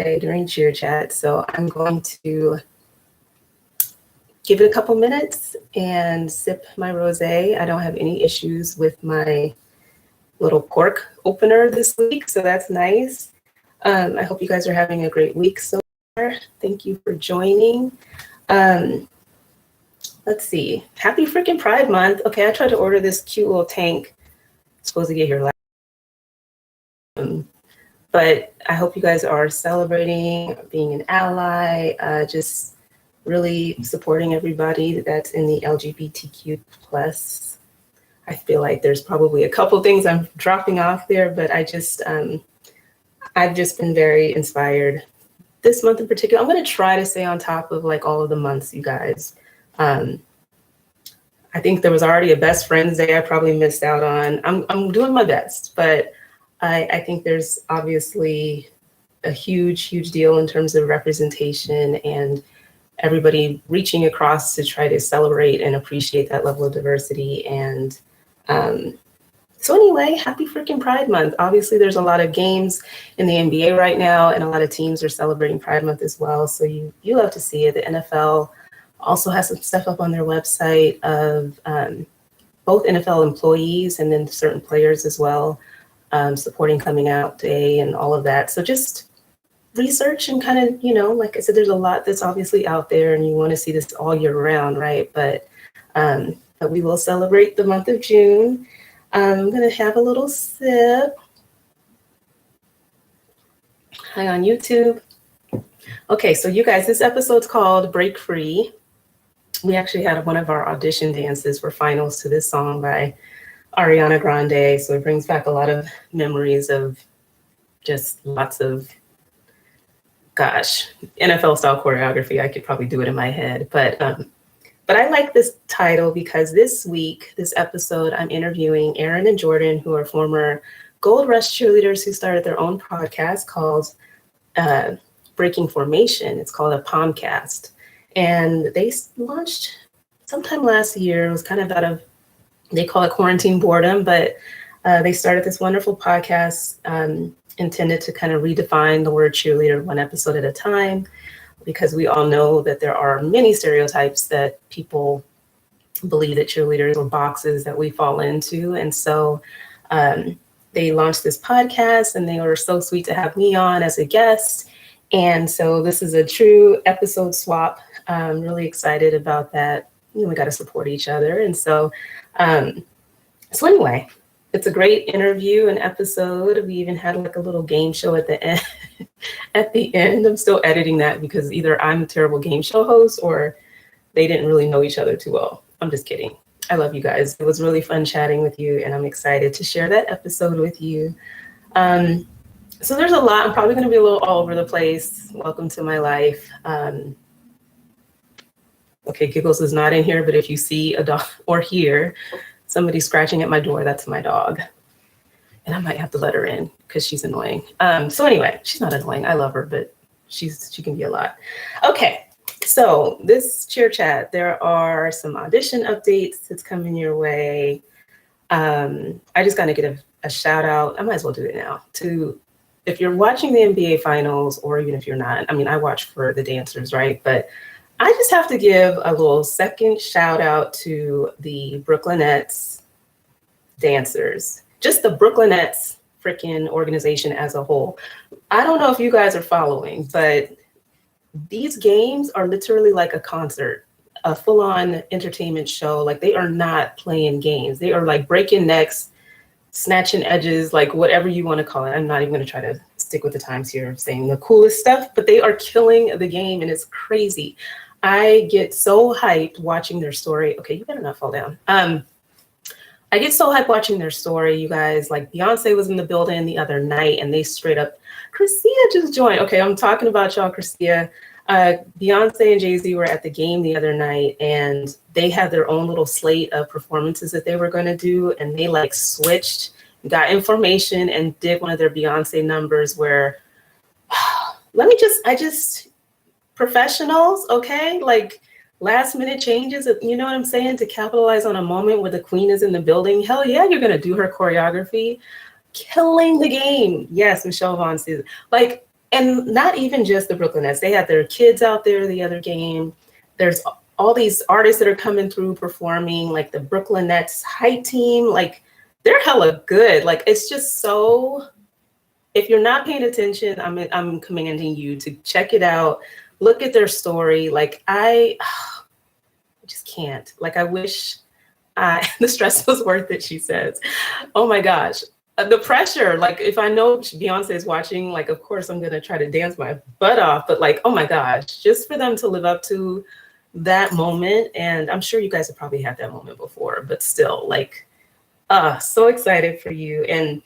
today during cheer chat, so I'm going to give it a couple minutes and sip my rosé. I don't have any issues with my little cork opener this week, so that's nice. I hope you guys are having a great week so far. Thank you for joining. Let's see. Happy freaking Pride Month. Okay, I tried to order this cute little tank. It's supposed to get here last. But I hope you guys are celebrating, being an ally, just really supporting everybody that's in the LGBTQ plus. I feel like there's probably a couple things I'm dropping off there, but I've just been very inspired this month in particular. I'm going to try to stay on top of like all of the months, you guys. I think there was already a best friends day I probably missed out on. I'm doing my best, but I think there's obviously a huge deal in terms of representation and everybody reaching across to try to celebrate and appreciate that level of diversity. And so anyway, happy freaking Pride Month. Obviously, there's a lot of games in the NBA right now, and a lot of teams are celebrating Pride Month as well. So you love to see it. The NFL also has some stuff up on their website of both NFL employees and then certain players as well, supporting Coming Out Day and all of that. So just research and kind of, like I said, there's a lot that's obviously out there and you want to see this all year round, right? But we will celebrate the month of June. I'm going to have a little sip. Hi on YouTube. Okay, so you guys, this episode's called Break Free. We actually had one of our audition dances for finals to this song by Ariana Grande. So it brings back a lot of memories of just lots of, NFL style choreography. I could probably do it in my head, but I like this title because this week, this episode, I'm interviewing Aaron and Jordan, who are former Gold Rush cheerleaders who started their own podcast called Breaking Formation. It's called a Pomcast. And they launched sometime last year. It was kind of out of, they call it quarantine boredom, but they started this wonderful podcast intended to kind of redefine the word cheerleader one episode at a time, because we all know that there are many stereotypes that people believe that cheerleaders are boxes that we fall into. And so they launched this podcast and they were so sweet to have me on as a guest. And so this is a true episode swap. I'm really excited about that. We got to support each other. And so anyway, it's a great interview and episode. We even had like a little game show at the end. At the end, I'm still editing that because either I'm a terrible game show host or they didn't really know each other too well. I'm just kidding. I love you guys. It was really fun chatting with you, and I'm excited to share that episode with you. So there's a lot. I'm probably going to be a little all over the place. Welcome to my life. Okay, Giggles is not in here, but if you see a dog or hear somebody scratching at my door, that's my dog. And I might have to let her in because she's annoying. So anyway, she's not annoying. I love her, but she can be a lot. Okay, so this cheer chat, there are some audition updates that's coming your way. I just got to get a shout out. I might as well do it now. If you're watching the NBA finals, or even if you're not, I mean, I watch for the dancers, right? But I just have to give a little second shout out to the Brooklynettes dancers, just the Brooklynettes freaking organization as a whole. I don't know if you guys are following, but these games are literally like a concert, a full-on entertainment show. Like, they are not playing games. They are like breaking necks, snatching edges, like whatever you want to call it. I'm not even going to try to stick with the times here of saying the coolest stuff, but they are killing the game and it's crazy. I get so hyped watching their story. Okay, you better not fall down. I get so hyped watching their story, you guys. Like, Beyonce was in the building the other night and they straight up, Christia just joined. Okay, I'm talking about y'all, Christia. Beyonce and Jay-Z were at the game the other night and they had their own little slate of performances that they were going to do. And they like switched, got information and did one of their Beyonce numbers where, professionals, okay? Like, last minute changes, you know what I'm saying? To capitalize on a moment where the queen is in the building. Hell yeah, you're going to do her choreography. Killing the game. Yes, Michelle Vaughn sees it. Like, And not even just the Brooklyn Nets. They had their kids out there the other game. There's all these artists that are coming through performing, like the Brooklyn Nets height team. Like, they're hella good. Like, it's just so, if you're not paying attention, I'm commanding you to check it out. Look at their story. Like, I just can't. Like, I wish the stress was worth it, she says. Oh my gosh. The pressure, like, if I know Beyonce is watching, like, of course I'm going to try to dance my butt off. But like, oh my gosh, just for them to live up to that moment. And I'm sure you guys have probably had that moment before, but still, like, so excited for you. And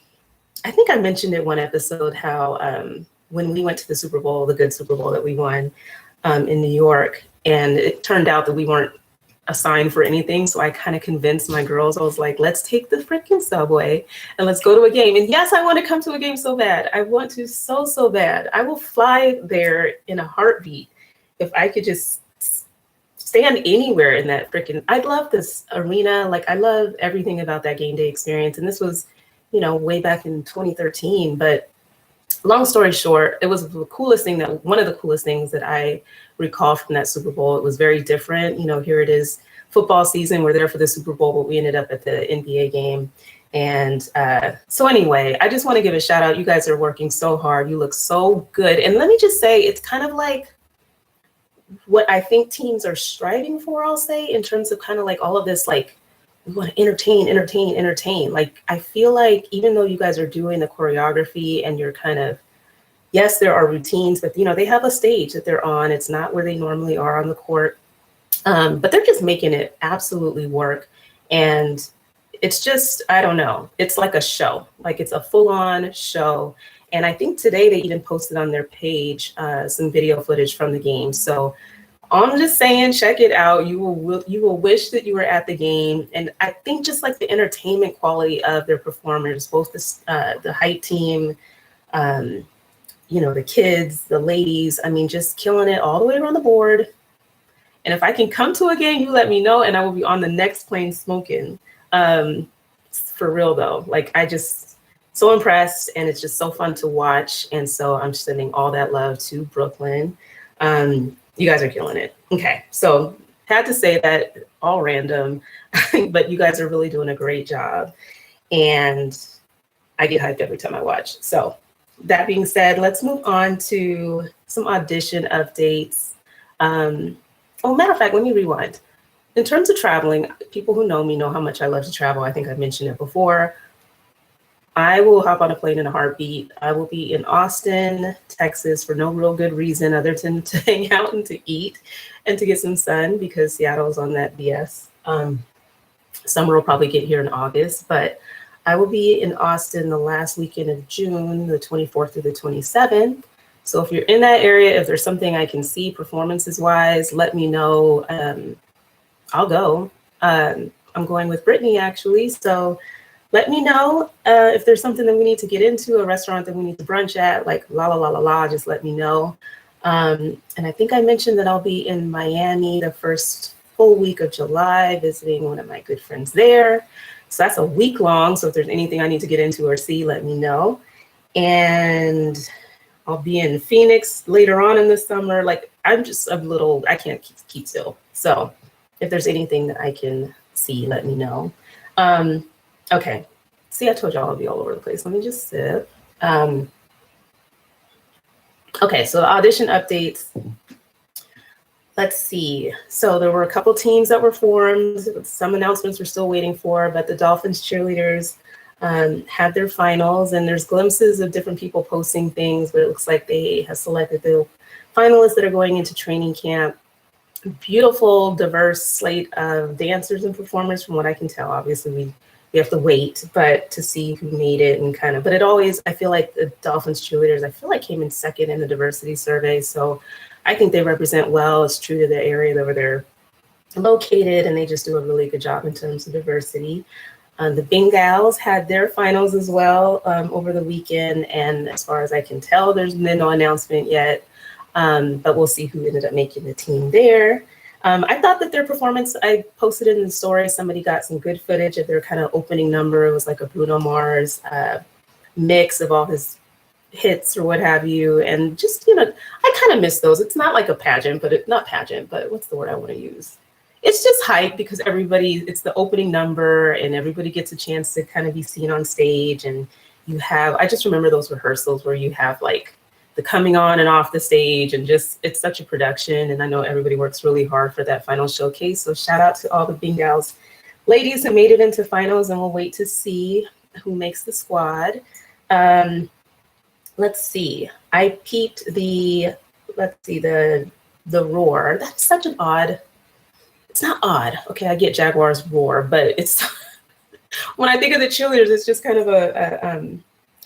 I think I mentioned it one episode how when we went to the Super Bowl, the good Super Bowl that we won in New York, and it turned out that we weren't assigned for anything. So I kind of convinced my girls, I was like, let's take the freaking subway and let's go to a game. And yes, I want to come to a game so bad. I want to so bad. I will fly there in a heartbeat if I could just stand anywhere in that freaking, I love this arena. Like, I love everything about that game day experience. And this was, you know, way back in 2013. But long story short, it was the coolest thing, that one of the coolest things that I recall from that Super Bowl. It was very different. You know, here it is, football season. We're there for the Super Bowl, but we ended up at the NBA game. And so anyway, I just want to give a shout out. You guys are working so hard. You look so good. And let me just say, it's kind of like what I think teams are striving for, I'll say, in terms of kind of like all of this, like, we want to entertain. Like, I feel like even though you guys are doing the choreography and you're kind of, yes, there are routines, but, you know, they have a stage that they're on. It's not where they normally are on the court, but they're just making it absolutely work. And it's just, I don't know, it's like a show, like it's a full-on show. And I think today they even posted on their page some video footage from the game. So I'm just saying, check it out. You will wish that you were at the game. And I think just like the entertainment quality of their performers, both the height team, you know, the kids, the ladies, I mean, just killing it all the way around the board. And if I can come to a game, you let me know, and I will be on the next plane smoking. For real though, like, I just so impressed, and it's just so fun to watch. And so I'm sending all that love to Brooklyn. You guys are killing it. Okay, so had to say that, all random, but you guys are really doing a great job. And I get hyped every time I watch. So that being said, let's move on to some audition updates. Oh, matter of fact, let me rewind. In terms of traveling, people who know me know how much I love to travel. I think I've mentioned it before. I will hop on a plane in a heartbeat. I will be in Austin, Texas for no real good reason other than to hang out and to eat and to get some sun, because Seattle's on that BS. Summer will probably get here in August, but I will be in Austin the last weekend of June, the 24th through the 27th. So if you're in that area, if there's something I can see performances wise, let me know. I'll go. I'm going with Brittany actually. So let me know if there's something that we need to get into, a restaurant that we need to brunch at, like just let me know. And I think I mentioned that I'll be in Miami the first full week of July, visiting one of my good friends there. So that's a week long. So if there's anything I need to get into or see, let me know. And I'll be in Phoenix later on in the summer. Like, I'm just a little, I can't keep still. So if there's anything that I can see, let me know. Okay. See, I told y'all I'll be all over the place. Let me just sip. Okay, so the audition updates. Let's see. So there were a couple teams that were formed. Some announcements we're still waiting for, but the Dolphins cheerleaders had their finals, and there's glimpses of different people posting things, but it looks like they have selected the finalists that are going into training camp. Beautiful, diverse slate of dancers and performers from what I can tell. Obviously, we have to wait, but to see who made it and kind of, but it always, I feel like the Dolphins cheerleaders, I feel like came in second in the diversity survey. So I think they represent well. It's true to the area where they're located, and they just do a really good job in terms of diversity. The Bengals had their finals as well over the weekend. And as far as I can tell, there's been no announcement yet, but we'll see who ended up making the team there. I thought that their performance, I posted it in the story, somebody got some good footage of their kind of opening number. It was like a Bruno Mars mix of all his hits or what have you. And just, I kind of miss those. It's not like a pageant, not pageant, but what's the word I want to use? It's just hype because it's the opening number and everybody gets a chance to kind of be seen on stage. And I just remember those rehearsals where you have like the coming on and off the stage and just, it's such a production. And I know everybody works really hard for that final showcase. So shout out to all the Bean Gals ladies who made it into finals, and we'll wait to see who makes the squad. Let's see. I peeped the roar. That's such an odd. It's not odd. Okay, I get Jaguars roar, but it's when I think of the cheerleaders, it's just kind of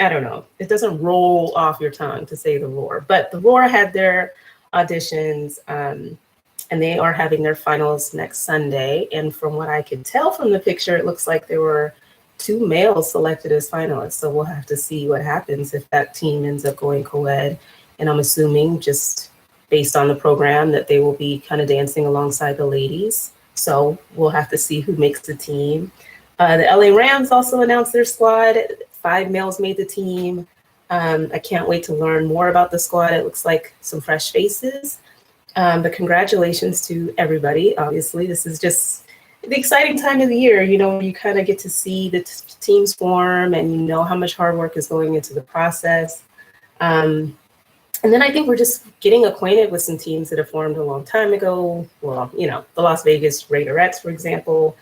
I don't know. It doesn't roll off your tongue to say the roar. But the roar had their auditions, and they are having their finals next Sunday. And from what I could tell from the picture, it looks like there were 2 males selected as finalists. So we'll have to see what happens if that team ends up going co-ed. And I'm assuming just based on the program that they will be kind of dancing alongside the ladies. So we'll have to see who makes the team. The LA Rams also announced their squad. 5 males made the team. I can't wait to learn more about the squad. It looks like some fresh faces. But congratulations to everybody. Obviously, this is just the exciting time of the year. You kind of get to see the teams form and you know how much hard work is going into the process. And then I think we're just getting acquainted with some teams that have formed a long time ago. Well, the Las Vegas Raiderettes, for example,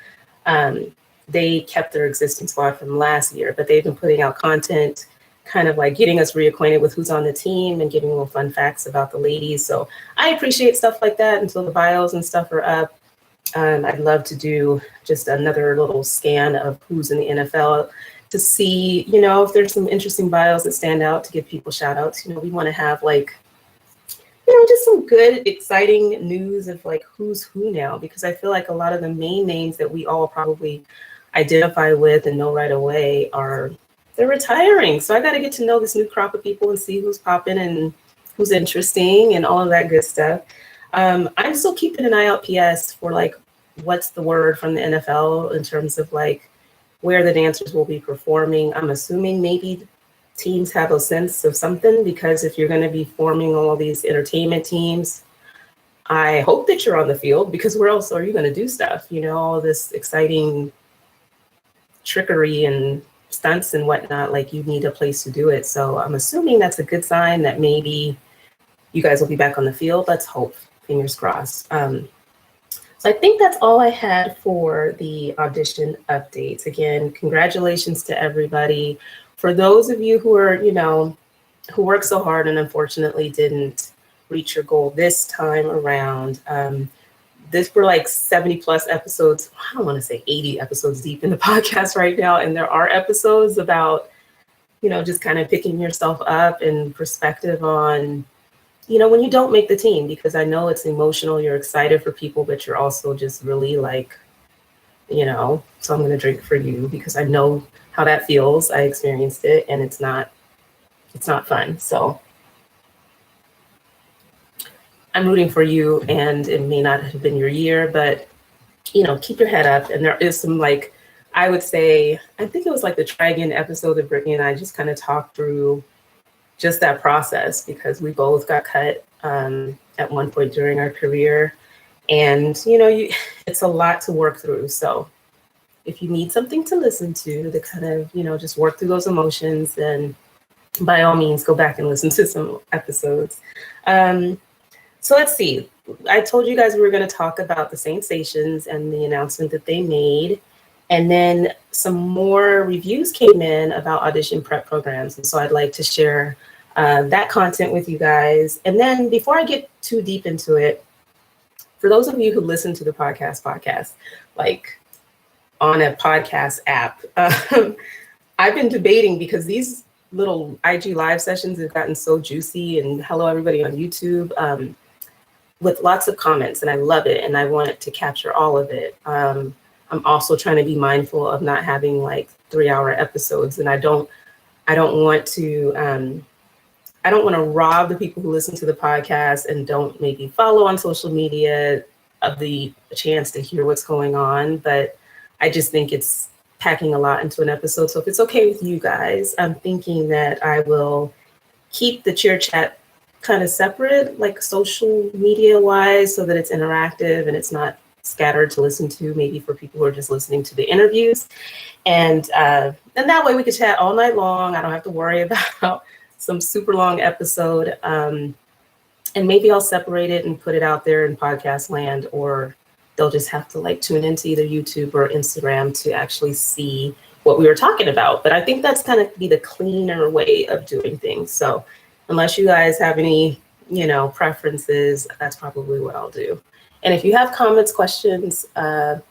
they kept their existing squad from last year, but they've been putting out content, kind of like getting us reacquainted with who's on the team and giving little fun facts about the ladies. So I appreciate stuff like that until the bios and stuff are up. I'd love to do just another little scan of who's in the NFL to see, if there's some interesting bios that stand out to give people shout outs. We want to have just some good, exciting news of like who's who now, because I feel like a lot of the main names that we all probably identify with and know right away they're retiring. So I got to get to know this new crop of people and see who's popping and who's interesting and all of that good stuff. I'm still keeping an eye out, PS, for like what's the word from the NFL in terms of like where the dancers will be performing. I'm assuming maybe teams have a sense of something, because if you're going to be forming all these entertainment teams, I hope that you're on the field, because where else are you going to do stuff? All this exciting trickery and stunts and whatnot, like you need a place to do it. So I'm assuming that's a good sign that maybe you guys will be back on the field. Let's hope, fingers crossed. So I think that's all I had for the audition updates. Again, congratulations to everybody. For those of you who are, who worked so hard and unfortunately didn't reach your goal this time around, this were like 70 plus episodes. I don't want to say 80 episodes deep in the podcast right now. And there are episodes about, just kind of picking yourself up and perspective on, when you don't make the team, because I know it's emotional, you're excited for people, but you're also just really like, so I'm going to drink for you because I know how that feels. I experienced it and it's not fun. So I'm rooting for you, and it may not have been your year, but keep your head up. And there is some I would say, I think it was like the Try Again episode that Brittany and I just kind of talked through just that process, because we both got cut at one point during our career. And, it's a lot to work through. So if you need something to listen to kind of, just work through those emotions, then by all means, go back and listen to some episodes. So let's see. I told you guys we were going to talk about the Saints and the announcement that they made. And then some more reviews came in about audition prep programs. And so I'd like to share that content with you guys. And then before I get too deep into it, for those of you who listen to the podcast, like on a podcast app, I've been debating, because these little IG live sessions have gotten so juicy, and hello everybody on YouTube, with lots of comments, and I love it. And I want to capture all of it. I'm also trying to be mindful of not having like 3-hour episodes, and I don't want to rob the people who listen to the podcast and don't maybe follow on social media of the chance to hear what's going on. But I just think it's packing a lot into an episode. So if it's okay with you guys, I'm thinking that I will keep the cheer chat kind of separate, like social media wise, so that it's interactive and it's not scattered to listen to, maybe for people who are just listening to the interviews. And that way we could chat all night long. I don't have to worry about some super long episode. And maybe I'll separate it and put it out there in podcast land, or they'll just have to like tune into either YouTube or Instagram to actually see what we were talking about. But I think that's kind of be the cleaner way of doing things. So unless you guys have any, preferences, that's probably what I'll do. And if you have comments, questions, am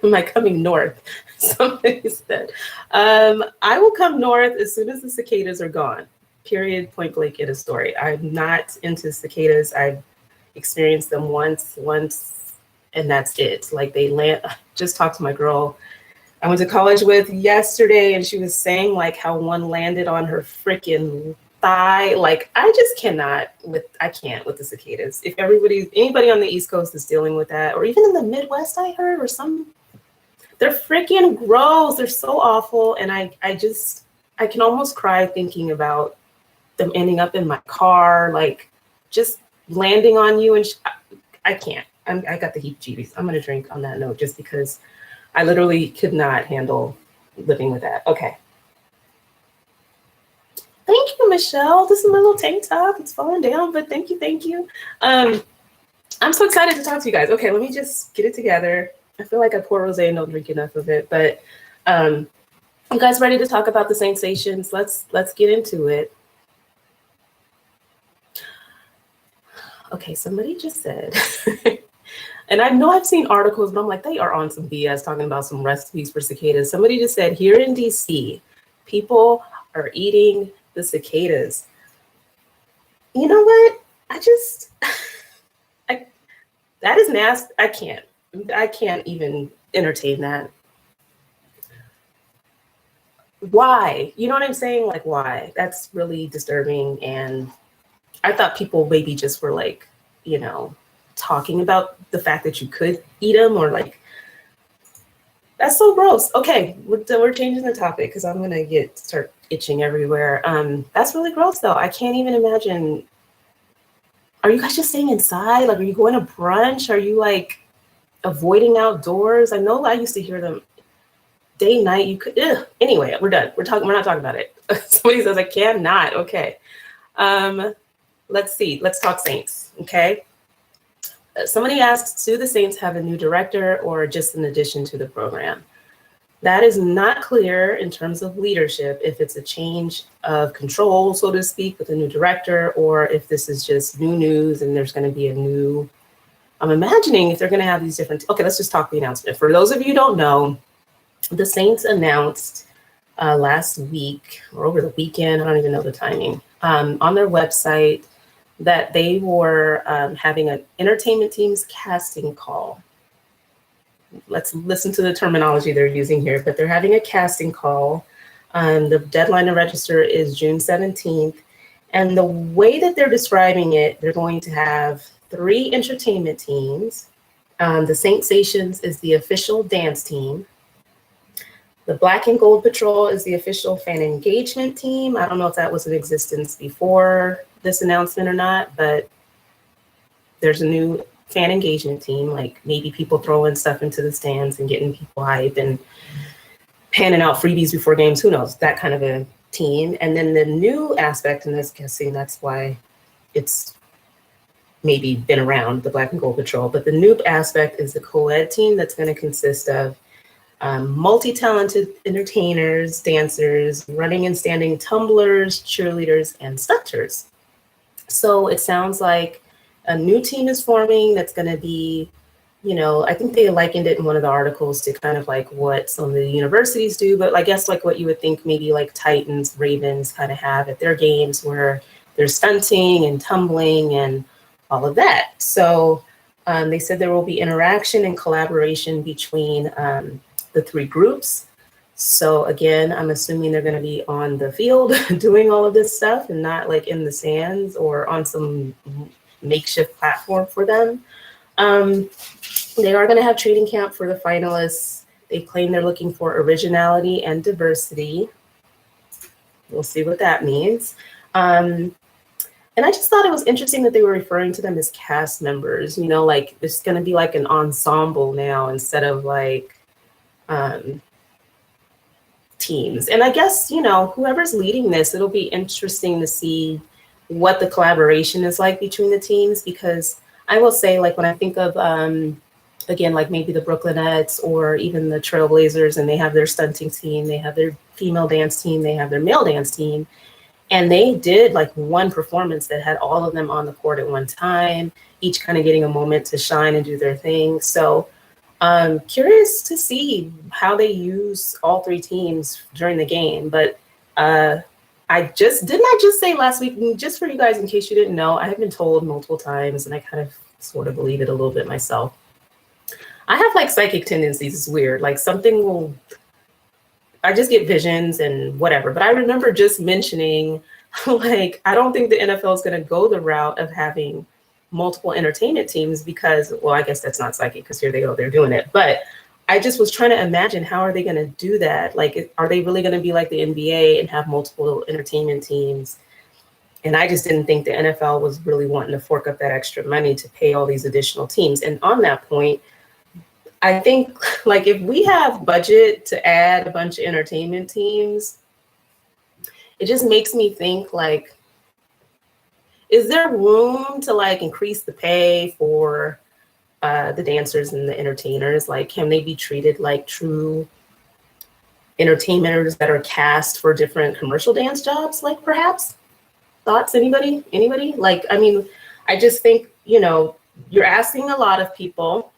I coming north? Somebody said, I will come north as soon as the cicadas are gone. Period, point blank, in a story. I'm not into cicadas. I've experienced them once, and that's it. Like they land, just talked to my girl I went to college with yesterday, and she was saying like how one landed on her freaking thigh. Like I just I can't with the cicadas. If anybody on the East Coast is dealing with that, or even in the Midwest, I heard, they're freaking gross. They're so awful. And I can almost cry thinking about them ending up in my car, like just landing on you. And I can't. I got the heebie-jeebies. I'm going to drink on that note just because I literally could not handle living with that. Okay. Thank you, Michelle. This is my little tank top. It's falling down, but thank you. I'm so excited to talk to you guys. Okay, let me just get it together. I feel like I pour rosé and don't drink enough of it, but you guys ready to talk about the sensations? Let's get into it. Okay, somebody just said, and I know I've seen articles, but I'm like, they are on some BS talking about some recipes for cicadas. Somebody just said, here in DC, people are eating the cicadas. You know what? That is nasty. I can't even entertain that. Why? You know what I'm saying? Like, why? That's really disturbing. And I thought people maybe just were like, talking about the fact that you could eat them, or like, that's so gross. Okay, we're changing the topic because I'm gonna start itching everywhere. That's really gross though. I can't even imagine. Are you guys just staying inside? Like, are you going to brunch? Are you like avoiding outdoors? I know I used to hear them day, night. You could. Anyway, we're done. We're not talking about it. Somebody says I cannot. Okay. Let's see. Let's talk Saints. Okay. Somebody asked, do the Saints have a new director or just an addition to the program? That is not clear in terms of leadership, if it's a change of control, so to speak, with a new director, or if this is just new news and there's going to be a new, I'm imagining if they're going to have these different, okay, let's just talk the announcement. For those of you who don't know, the Saints announced last week or over the weekend, I don't even know the timing, on their website that they were having an entertainment team's casting call. Let's listen to the terminology they're using here, but they're having a casting call. The deadline to register is June 17th. And the way that they're describing it, they're going to have 3 entertainment teams. The Saintsations is the official dance team. The Black and Gold Patrol is the official fan engagement team. I don't know if that was in existence before this announcement or not, but there's a new fan engagement team, like maybe people throwing stuff into the stands and getting people hype and handing out freebies before games, who knows, that kind of a team. And then the new aspect, and I'm guessing that's why it's maybe been around, the Black and Gold Patrol, but the new aspect is the coed team that's going to consist of multi-talented entertainers, dancers, running and standing tumblers, cheerleaders, and stunters. So it sounds like a new team is forming that's going to be, I think they likened it in one of the articles to kind of like what some of the universities do, but I guess like what you would think maybe like Titans, Ravens kind of have at their games, where there's stunting and tumbling and all of that. So they said there will be interaction and collaboration between the 3 groups. So again, I'm assuming they're going to be on the field doing all of this stuff and not like in the stands or on some makeshift platform for them. They are going to have training camp for the finalists. They claim they're looking for originality and diversity. we'll see what that means. And I just thought it was interesting that they were referring to them as cast members, you know, like it's going to be like an ensemble now instead of like teams. And I guess, you know, whoever's leading this, it'll be interesting to see what the collaboration is like between the teams, because I will say, like, when I think of, again, like maybe the Brooklynettes or even the Trailblazers, and they have their stunting team, they have their female dance team, they have their male dance team. And they did like one performance that had all of them on the court at one time, each kind of getting a moment to shine and do their thing. So I'm curious to see how they use all three teams during the game. But didn't I just say last week, just for you guys, in case you didn't know, I have been told multiple times, and I kind of sort of believe it a little bit myself. I have like psychic tendencies. It's weird. Like I just get visions and whatever. But I remember just mentioning, like, I don't think the NFL is going to go the route of having multiple entertainment teams because, well, I guess that's not psychic because here they go, they're doing it. But I just was trying to imagine, how are they going to do that? Like, are they really going to be like the NBA and have multiple entertainment teams? And I just didn't think the NFL was really wanting to fork up that extra money to pay all these additional teams. And on that point, I think, like, if we have budget to add a bunch of entertainment teams, it just makes me think, like, is there room to like increase the pay for the dancers and the entertainers? Like, can they be treated like true entertainers that are cast for different commercial dance jobs? Like, perhaps? Thoughts? Anybody? Like, I mean, I just think, you know, you're asking a lot of people.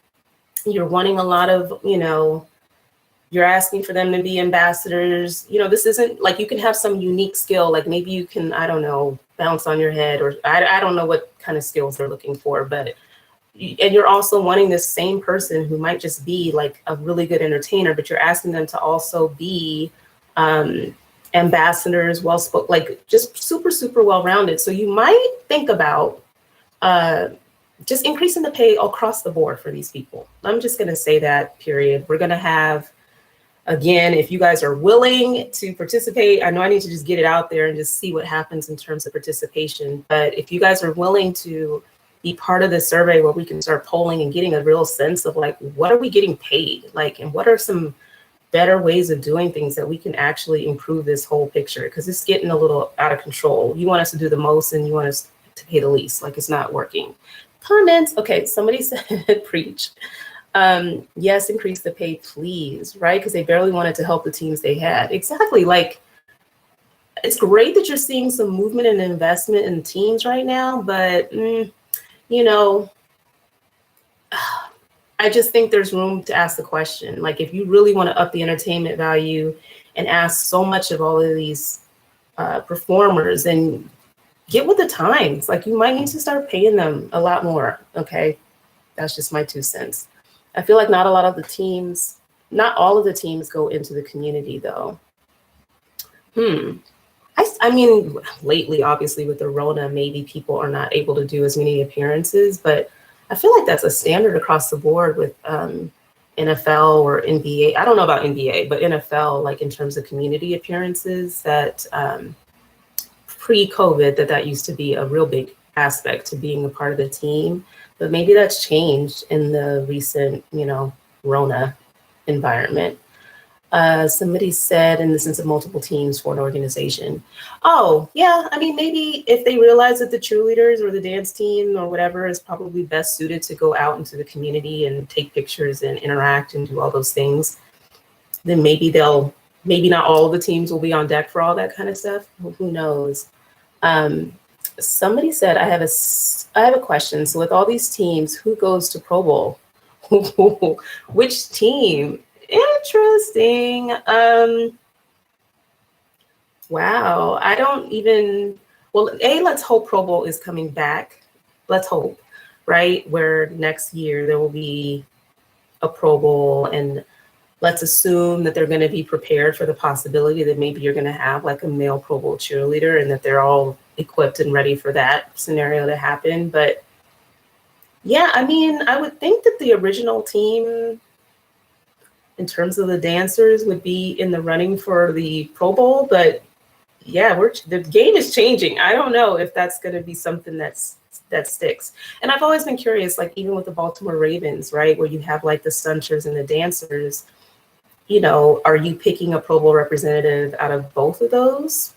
You're wanting a lot of, you know, you're asking for them to be ambassadors. You know, this isn't like, you can have some unique skill. Like maybe you can, I don't know, bounce on your head, or I don't know what kind of skills they're looking for, but, and you're also wanting this same person who might just be like a really good entertainer, but you're asking them to also be ambassadors, well-spoken, like just super, super well-rounded. So you might think about just increasing the pay across the board for these people. I'm just going to say that, period. We're going to have, again, if you guys are willing to participate, I know I need to just get it out there and just see what happens in terms of participation. But if you guys are willing to be part of this survey where we can start polling and getting a real sense of like, what are we getting paid? Like, and what are some better ways of doing things that we can actually improve this whole picture? Because it's getting a little out of control. You want us to do the most and you want us to pay the least. Like, it's not working. Comments. Okay, somebody said preach. Yes, increase the pay, please, right? Because they barely wanted to help the teams they had. Exactly. Like, it's great that you're seeing some movement and investment in teams right now, but you know, I just think there's room to ask the question. Like, if you really want to up the entertainment value and ask so much of all of these performers, then get with the times. Like, you might need to start paying them a lot more. Okay, that's just my 2 cents. I feel like not all of the teams go into the community though. I mean, lately, obviously with the Rona, maybe people are not able to do as many appearances, but I feel like that's a standard across the board with NFL or NBA. I don't know about NBA, but NFL, like in terms of community appearances, that pre-COVID, that used to be a real big aspect to being a part of the team. But maybe that's changed in the recent, you know, Rona environment. Somebody said, in the sense of multiple teams for an organization. Oh, yeah. I mean, maybe if they realize that the cheerleaders or the dance team or whatever is probably best suited to go out into the community and take pictures and interact and do all those things, then maybe not all of the teams will be on deck for all that kind of stuff. Who knows? Somebody said, I have a question. So with all these teams, who goes to Pro Bowl? Which team? Interesting. Wow. I don't even, well, let's hope Pro Bowl is coming back. Let's hope, right? Where next year there will be a Pro Bowl, and let's assume that they're going to be prepared for the possibility that maybe you're going to have like a male Pro Bowl cheerleader, and that they're all equipped and ready for that scenario to happen. But yeah, I mean, I would think that the original team, in terms of the dancers, would be in the running for the Pro Bowl, but yeah, the game is changing. I don't know if that's going to be something that sticks. And I've always been curious, like even with the Baltimore Ravens, right, where you have like the stunters and the dancers, you know, are you picking a Pro Bowl representative out of both of those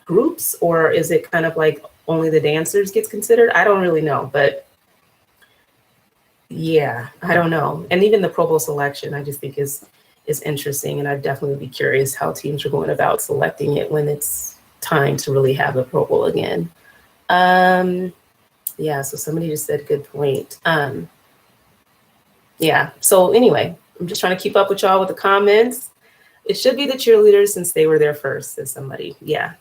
groups, or is it kind of like only the dancers gets considered? I don't really know, but yeah, I don't know. And even the Pro Bowl selection, I just think is interesting, and I'd definitely be curious how teams are going about selecting it when it's time to really have a Pro Bowl again. Yeah, so somebody just said good point. Yeah, so anyway, I'm just trying to keep up with y'all with the comments. It should be the cheerleaders since they were there first, says somebody. Yeah.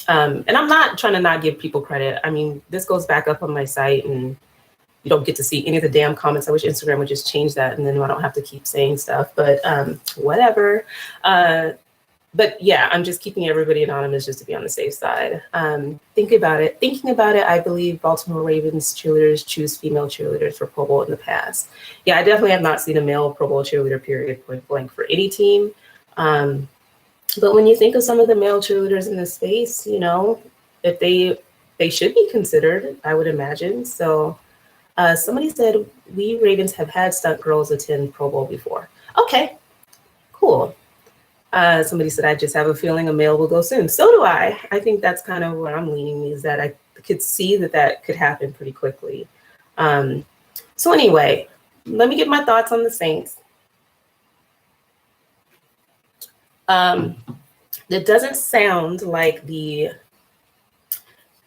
And I'm not trying to not give people credit. I mean, this goes back up on my site and you don't get to see any of the damn comments. I wish Instagram would just change that and then I don't have to keep saying stuff, but whatever. But yeah, I'm just keeping everybody anonymous just to be on the safe side. Thinking about it, I believe Baltimore Ravens cheerleaders choose female cheerleaders for Pro Bowl in the past. Yeah, I definitely have not seen a male Pro Bowl cheerleader, period, point blank, for any team. But when you think of some of the male cheerleaders in this space, you know, if they should be considered, I would imagine. So somebody said, we Ravens have had stunt girls attend Pro Bowl before. Okay, cool. Somebody said, I just have a feeling a male will go soon. So do I. I think that's kind of where I'm leaning, is that I could see that could happen pretty quickly. So anyway, let me get my thoughts on the Saints. It doesn't sound like the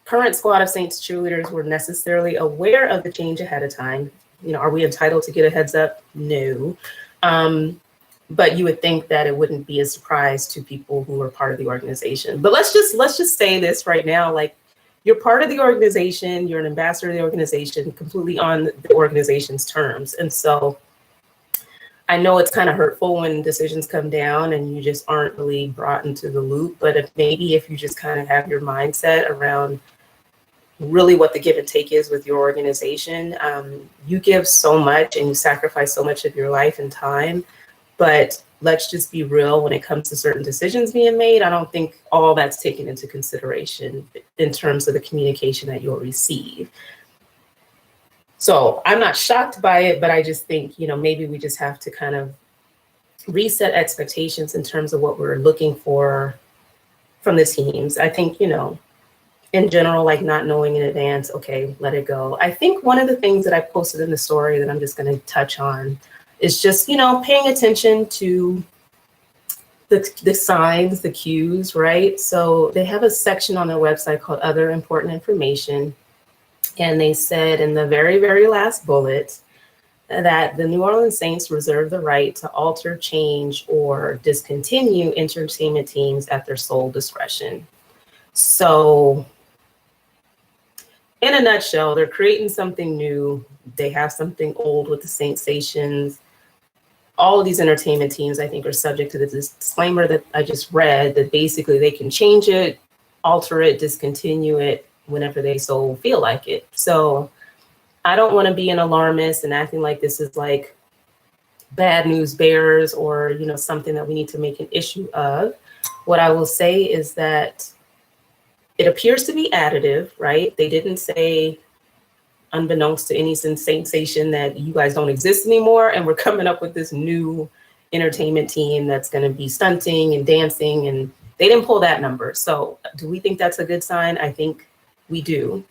current squad of Saints cheerleaders were necessarily aware of the change ahead of time. You know, are we entitled to get a heads up? No. But you would think that it wouldn't be a surprise to people who are part of the organization. But let's just say this right now, like, you're part of the organization, you're an ambassador of the organization, completely on the organization's terms. And so I know it's kind of hurtful when decisions come down and you just aren't really brought into the loop, but if you just kind of have your mindset around really what the give and take is with your organization, you give so much and you sacrifice so much of your life and time. But let's just be real, when it comes to certain decisions being made, I don't think all that's taken into consideration in terms of the communication that you'll receive. So I'm not shocked by it, but I just think, you know, maybe we just have to kind of reset expectations in terms of what we're looking for from the teams. I think, you know, in general, like not knowing in advance, okay, let it go. I think one of the things that I posted in the story that I'm just going to touch on is just, you know, paying attention to the signs, the cues, right? So they have a section on their website called Other Important Information. And they said in the very, very last bullet that the New Orleans Saints reserve the right to alter, change, or discontinue entertainment teams at their sole discretion. So in a nutshell, they're creating something new. They have something old with the Saints stations. All of these entertainment teams, I think, are subject to the disclaimer that I just read, that basically they can change it, alter it, discontinue it whenever they so feel like it. So I don't want to be an alarmist and acting like this is like bad news bears or, you know, something that we need to make an issue of. What I will say is that it appears to be additive, right? They didn't say, unbeknownst to any sensation, that you guys don't exist anymore and we're coming up with this new entertainment team that's going to be stunting and dancing, and they didn't pull that number. So do we think that's a good sign? I think we do.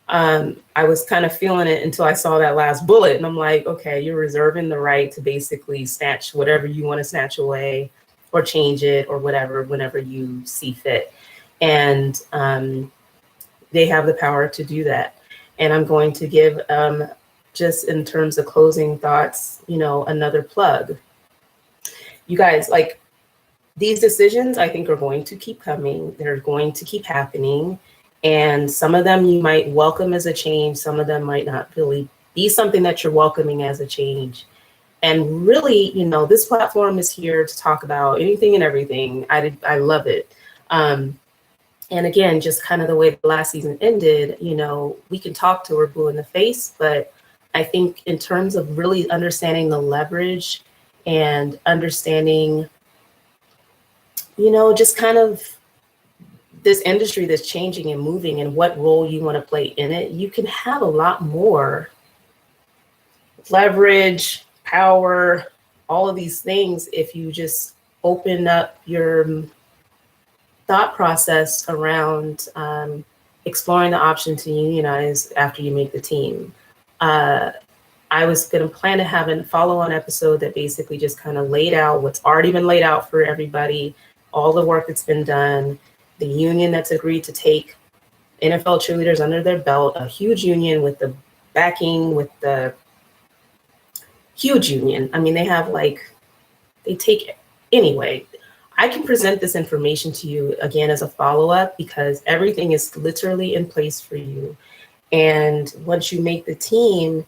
I was kind of feeling it until I saw that last bullet and I'm like, okay, you're reserving the right to basically snatch whatever you want to snatch away or change it or whatever, whenever you see fit. And they have the power to do that. And I'm going to give, just in terms of closing thoughts, you know, another plug. You guys, like, these decisions, I think, are going to keep coming. They're going to keep happening. And some of them you might welcome as a change. Some of them might not really be something that you're welcoming as a change. And really, you know, this platform is here to talk about anything and everything. I love it. And again, just kind of the way the last season ended, you know, we can talk till we're blue in the face, but I think in terms of really understanding the leverage and understanding, just kind of this industry that's changing and moving and what role you want to play in it, you can have a lot more leverage, power, all of these things if you just open up your thought process around exploring the option to unionize after you make the team. I was going to plan to have a follow-on episode that basically just kind of laid out what's already been laid out for everybody, all the work that's been done, the union that's agreed to take NFL cheerleaders under their belt, a huge union with the backing, with the huge union. I mean, they take, anyway, I can present this information to you again as a follow-up because everything is literally in place for you. And once you make the team,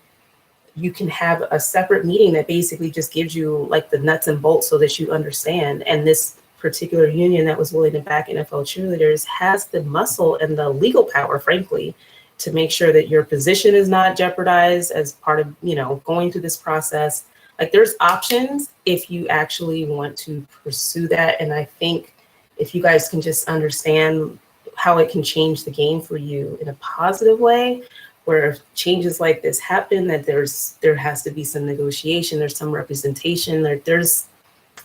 you can have a separate meeting that basically just gives you like the nuts and bolts so that you understand. And this particular union that was willing to back NFL cheerleaders has the muscle and the legal power, frankly, to make sure that your position is not jeopardized as part of, going through this process. Like there's options if you actually want to pursue that. And I think if you guys can just understand how it can change the game for you in a positive way, where if changes like this happen, that there has to be some negotiation, there's some representation, there's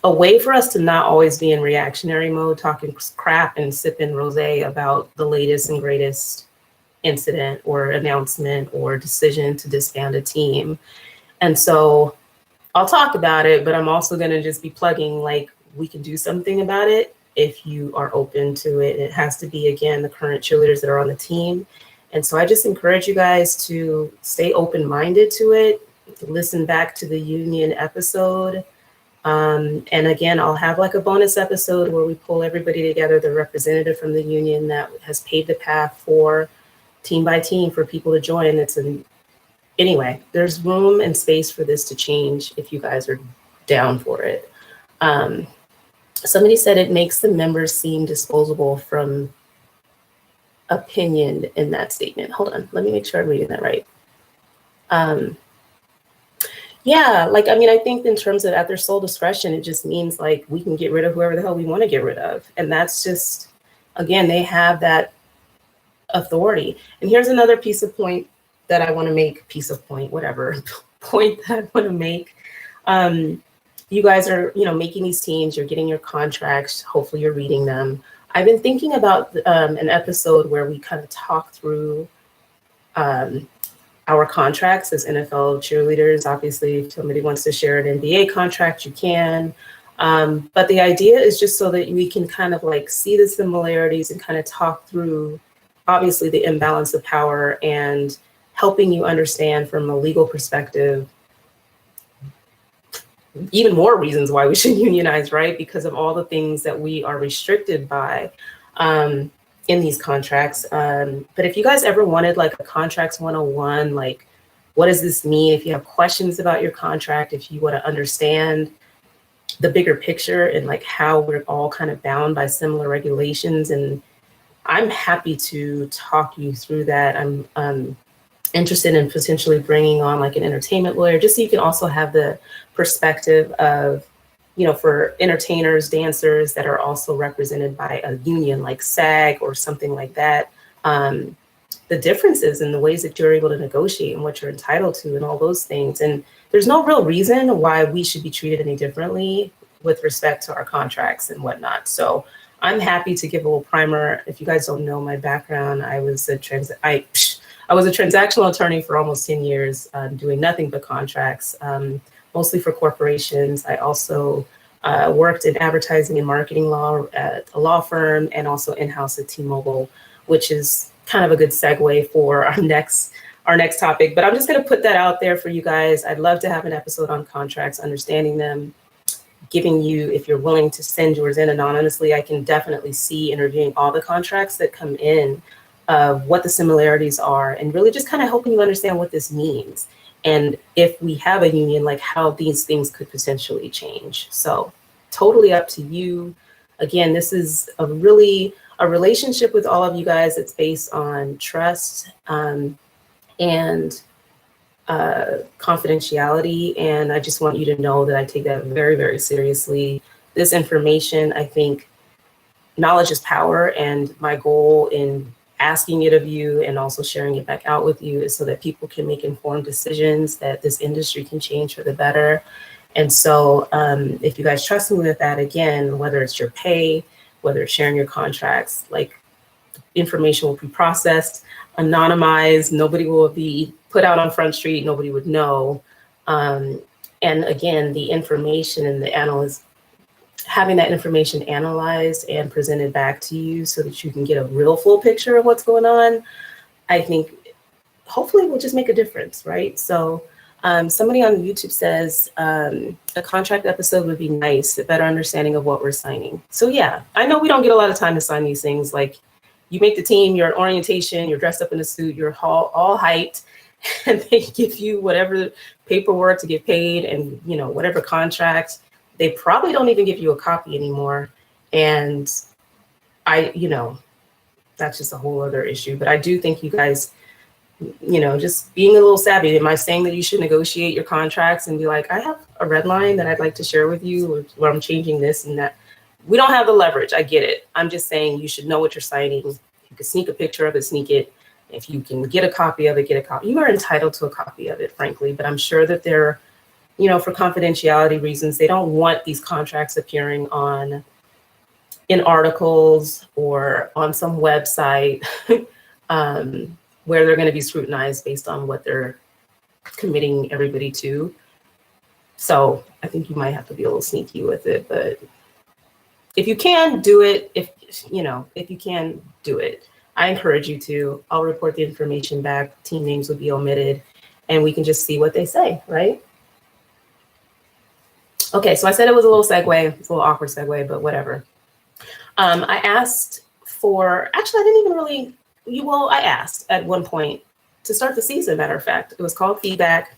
a way for us to not always be in reactionary mode, talking crap and sipping rosé about the latest and greatest incident or announcement or decision to disband a team. And so I'll talk about it, but I'm also going to just be plugging, like, we can do something about it if you are open to it. It has to be, again, the current cheerleaders that are on the team. And so I just encourage you guys to stay open-minded to it, listen back to the union episode. And again, I'll have like a bonus episode where we pull everybody together, the representative from the union that has paved the path for team by team for people to join. Anyway, there's room and space for this to change if you guys are down for it. Somebody said it makes the members seem disposable from opinion in that statement. Hold on, let me make sure I'm reading that right. Yeah, I think in terms of at their sole discretion, it just means like we can get rid of whoever the hell we want to get rid of. And that's just, again, they have that authority. And here's another point that I want to make, point that I want to make. You guys are, making these teams, you're getting your contracts, hopefully you're reading them. I've been thinking about an episode where we kind of talk through our contracts as NFL cheerleaders. Obviously, if somebody wants to share an NBA contract, you can. But the idea is just so that we can kind of like see the similarities and kind of talk through, obviously, the imbalance of power and helping you understand from a legal perspective even more reasons why we should unionize, right? Because of all the things that we are restricted by in these contracts. But if you guys ever wanted like a contracts 101, like what does this mean? If you have questions about your contract, if you want to understand the bigger picture and like how we're all kind of bound by similar regulations, and I'm happy to talk you through that. I'm interested in potentially bringing on like an entertainment lawyer, just so you can also have the perspective of, for entertainers, dancers that are also represented by a union like SAG or something like that, the differences in the ways that you're able to negotiate and what you're entitled to and all those things. And there's no real reason why we should be treated any differently with respect to our contracts and whatnot. So I'm happy to give a little primer. If you guys don't know my background, I was a transactional attorney for almost 10 years, doing nothing but contracts, mostly for corporations. I also worked in advertising and marketing law at a law firm and also in-house at T-Mobile, which is kind of a good segue for our next topic. But I'm just going to put that out there for you guys. I'd love to have an episode on contracts, understanding them, giving you, if you're willing to send yours in anonymously, I can definitely see and reviewing all the contracts that come in, what the similarities are, and really just kind of helping you understand what this means. And if we have a union, like how these things could potentially change. So totally up to you. Again, this is a relationship with all of you guys that's based on trust and confidentiality. And I just want you to know that I take that very, very seriously. This information, I think, knowledge is power, and my goal in asking it of you and also sharing it back out with you is so that people can make informed decisions, that this industry can change for the better. And so if you guys trust me with that, again, whether it's your pay, whether it's sharing your contracts, like information will be processed, anonymized, nobody will be put out on Front Street, nobody would know. And again, the information and the analyst, having that information analyzed and presented back to you so that you can get a real full picture of what's going on, I think hopefully will just make a difference, right? So somebody on YouTube says a contract episode would be nice, a better understanding of what we're signing. So yeah, I know we don't get a lot of time to sign these things. Like, you make the team, you're at orientation, you're dressed up in a suit, you're all hyped, and they give you whatever paperwork to get paid and, you know, whatever contract. They probably don't even give you a copy anymore. And you know, that's just a whole other issue. But I do think you guys, you know, just being a little savvy. Am I saying that you should negotiate your contracts and be like, I have a red line that I'd like to share with you where I'm changing this and that? We don't have the leverage. I get it. I'm just saying you should know what you're signing. You can sneak a picture of it, sneak it. If you can get a copy of it, get a copy. You are entitled to a copy of it, frankly. But I'm sure that they're, you know, for confidentiality reasons, they don't want these contracts appearing in articles or on some website where they're going to be scrutinized based on what they're committing everybody to. So I think you might have to be a little sneaky with it, but if you can do it, if you can do it, I encourage you to. I'll report the information back. Team names will be omitted, and we can just see what they say, right? Okay, so I said it was a little segue. It's a little awkward segue, but whatever. I asked for, actually, I didn't even really, I asked at one point to start the season, matter of fact. It was called Feedback.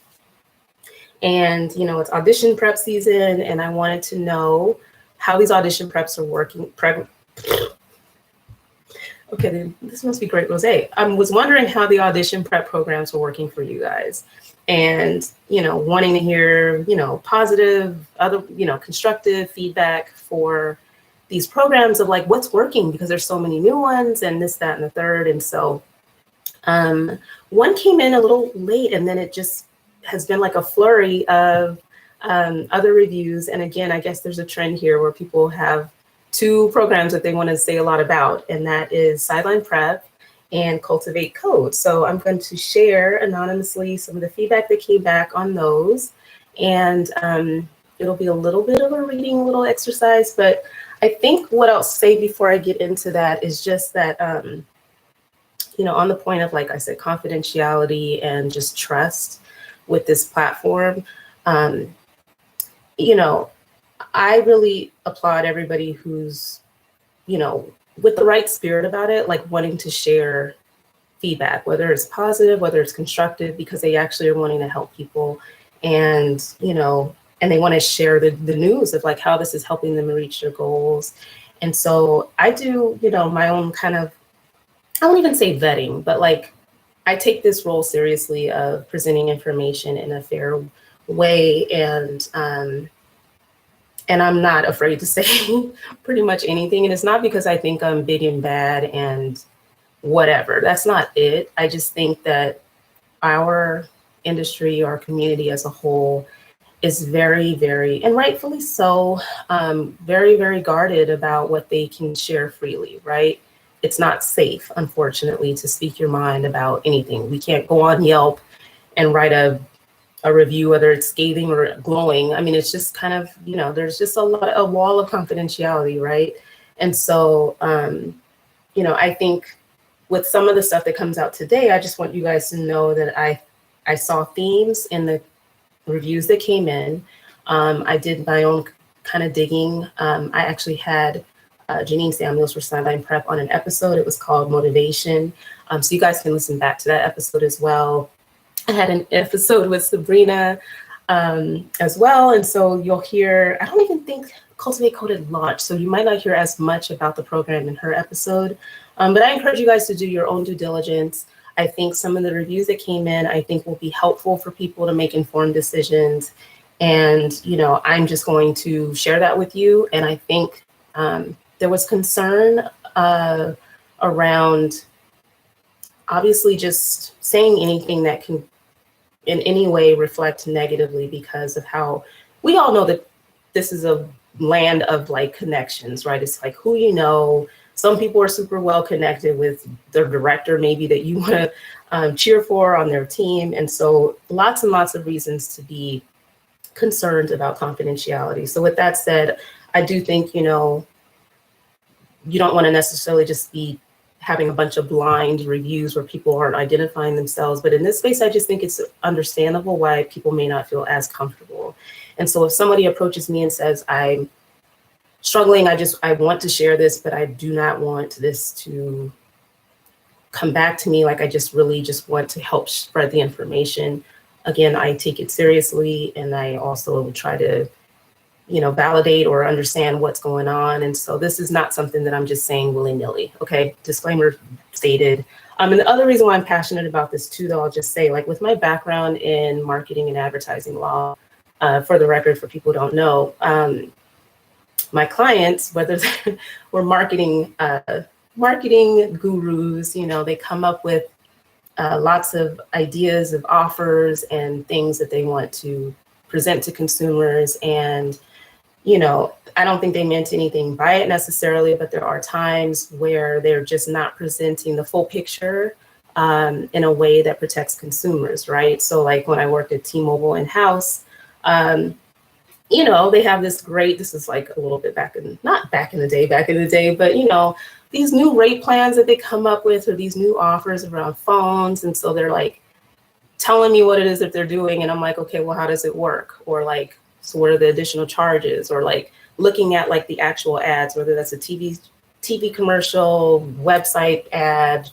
And, you know, it's audition prep season, and I wanted to know how these audition preps are working. Okay, then this must be great, Rose. I was wondering how the audition prep programs were working for you guys. And, you know, wanting to hear, you know, positive, other, you know, constructive feedback for these programs of like what's working, because there's so many new ones and this, that, and the third. And so one came in a little late, and then it just has been like a flurry of other reviews. And again, I guess there's a trend here where people have two programs that they want to say a lot about, and that is Sideline Prep and Cultivate Code. So I'm going to share anonymously some of the feedback that came back on those. And it'll be a little bit of a reading, little exercise, but I think what I'll say before I get into that is just that, you know, on the point of, like I said, confidentiality and just trust with this platform, you know, I really applaud everybody who's, you know, with the right spirit about it, like wanting to share feedback, whether it's positive, whether it's constructive, because they actually are wanting to help people, and, you know, and they want to share the news of like how this is helping them reach their goals. And so I do, you know, my own kind of, I won't even say vetting, but like I take this role seriously of presenting information in a fair way, and I'm not afraid to say pretty much anything. And it's not because I think I'm big and bad and whatever. That's not it. I just think that our industry, our community as a whole, is very, very, and rightfully so, very, very guarded about what they can share freely, right? It's not safe, unfortunately, to speak your mind about anything. We can't go on Yelp and write a review, whether it's scathing or glowing. I mean, it's just kind of, you know, there's just a wall of confidentiality, right? And so, you know, I think with some of the stuff that comes out today, I just want you guys to know that I saw themes in the reviews that came in. I did my own kind of digging. I actually had Janine Samuels for Sideline Prep on an episode. It was called Motivation. So you guys can listen back to that episode as well. I had an episode with Sabrina as well. And so you'll hear, I don't even think Cultivate Code had launched, so you might not hear as much about the program in her episode. But I encourage you guys to do your own due diligence. I think some of the reviews that came in, I think will be helpful for people to make informed decisions. And, you know, I'm just going to share that with you. And I think there was concern around obviously just saying anything that can in any way reflect negatively, because of how we all know that this is a land of like connections, right? It's like who you know. Some people are super well connected with their director, maybe that you want to cheer for on their team. And so lots and lots of reasons to be concerned about confidentiality. So with that said, I do think, you know, you don't want to necessarily just be having a bunch of blind reviews where people aren't identifying themselves. But in this space, I just think it's understandable why people may not feel as comfortable. And so if somebody approaches me and says, I'm struggling, I want to share this, but I do not want this to come back to me. Like I just really just want to help spread the information. Again, I take it seriously, and I also try to, you know, validate or understand what's going on. And so this is not something that I'm just saying willy-nilly. Okay, disclaimer stated. And the other reason why I'm passionate about this too, though, I'll just say, like with my background in marketing and advertising law, for the record, for people who don't know, my clients, whether they were marketing gurus, you know, they come up with lots of ideas of offers and things that they want to present to consumers. And, you know, I don't think they meant anything by it necessarily, but there are times where they're just not presenting the full picture in a way that protects consumers, right? So like when I worked at T-Mobile in-house, you know, they have this great, this is like a little bit not back in the day, but you know, these new rate plans that they come up with, or these new offers around phones. And so they're like telling me what it is that they're doing. And I'm like, okay, well, how does it work? Or like, so what are the additional charges? Or like looking at like the actual ads, whether that's a TV commercial, website ad,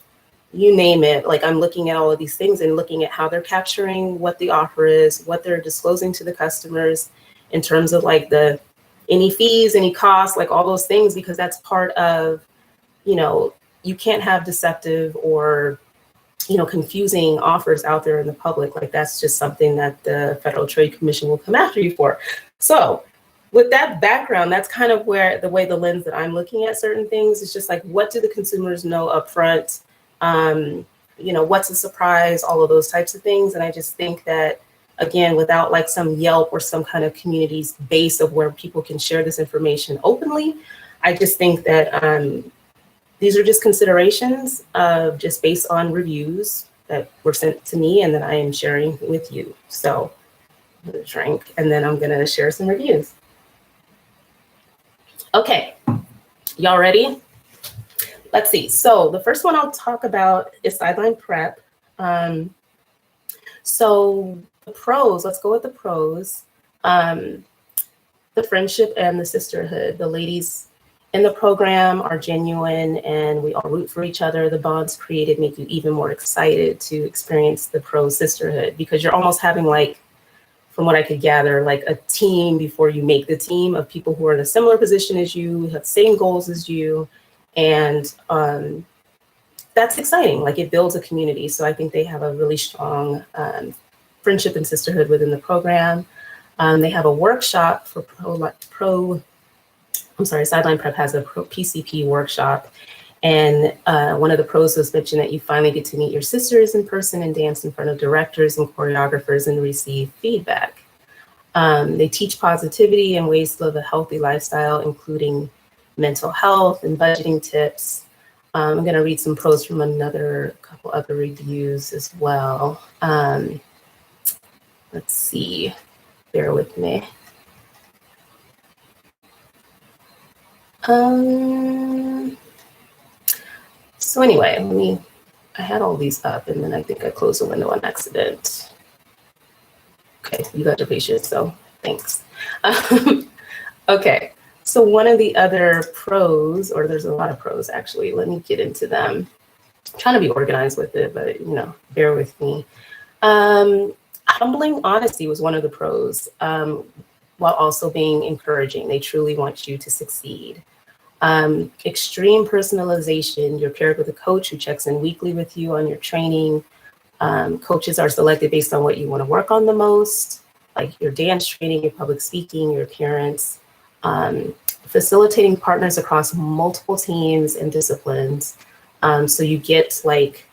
you name it. Like I'm looking at all of these things and looking at how they're capturing what the offer is, what they're disclosing to the customers in terms of like any fees, any costs, like all those things, because that's part of, you know, you can't have deceptive or, you know, confusing offers out there in the public. Like that's just something that the Federal Trade Commission will come after you for. So with that background, that's kind of where the lens that I'm looking at certain things is just like, what do the consumers know up front? You know, what's a surprise, all of those types of things. And I just think that, again, without like some Yelp or some kind of community's base of where people can share this information openly, I just think that these are just considerations just based on reviews that were sent to me and that I am sharing with you. So I'm gonna drink and then I'm gonna share some reviews. Okay, y'all ready? Let's see. So the first one I'll talk about is sideline prep. So the pros, let's go with the pros. The friendship and the sisterhood. The ladies in the program are genuine and we all root for each other. The bonds created make you even more excited to experience the pro sisterhood, because you're almost having, like, from what I could gather, like a team before you make the team of people who are in a similar position as you, who have the same goals as you. And that's exciting. Like it builds a community. So I think they have a really strong friendship and sisterhood within the program. They have a workshop for Sideline Prep has a pro PCP workshop. And one of the pros was mentioned that you finally get to meet your sisters in person and dance in front of directors and choreographers and receive feedback. They teach positivity and ways to live a healthy lifestyle, including mental health and budgeting tips. I'm going to read some pros from couple other reviews as well. Let's see, bear with me. So anyway, I had all these up and then I think I closed the window on accident. Okay, you got your patience, so thanks. Okay, so one of the other pros, or there's a lot of pros actually, let me get into them. I'm trying to be organized with it, but you know, bear with me. Humbling honesty was one of the pros, while also being encouraging. They truly want you to succeed. Extreme personalization. You're paired with a coach who checks in weekly with you on your training. Coaches are selected based on what you want to work on the most, like your dance training, your public speaking, your appearance. facilitating partners across multiple teams and disciplines. So you get like,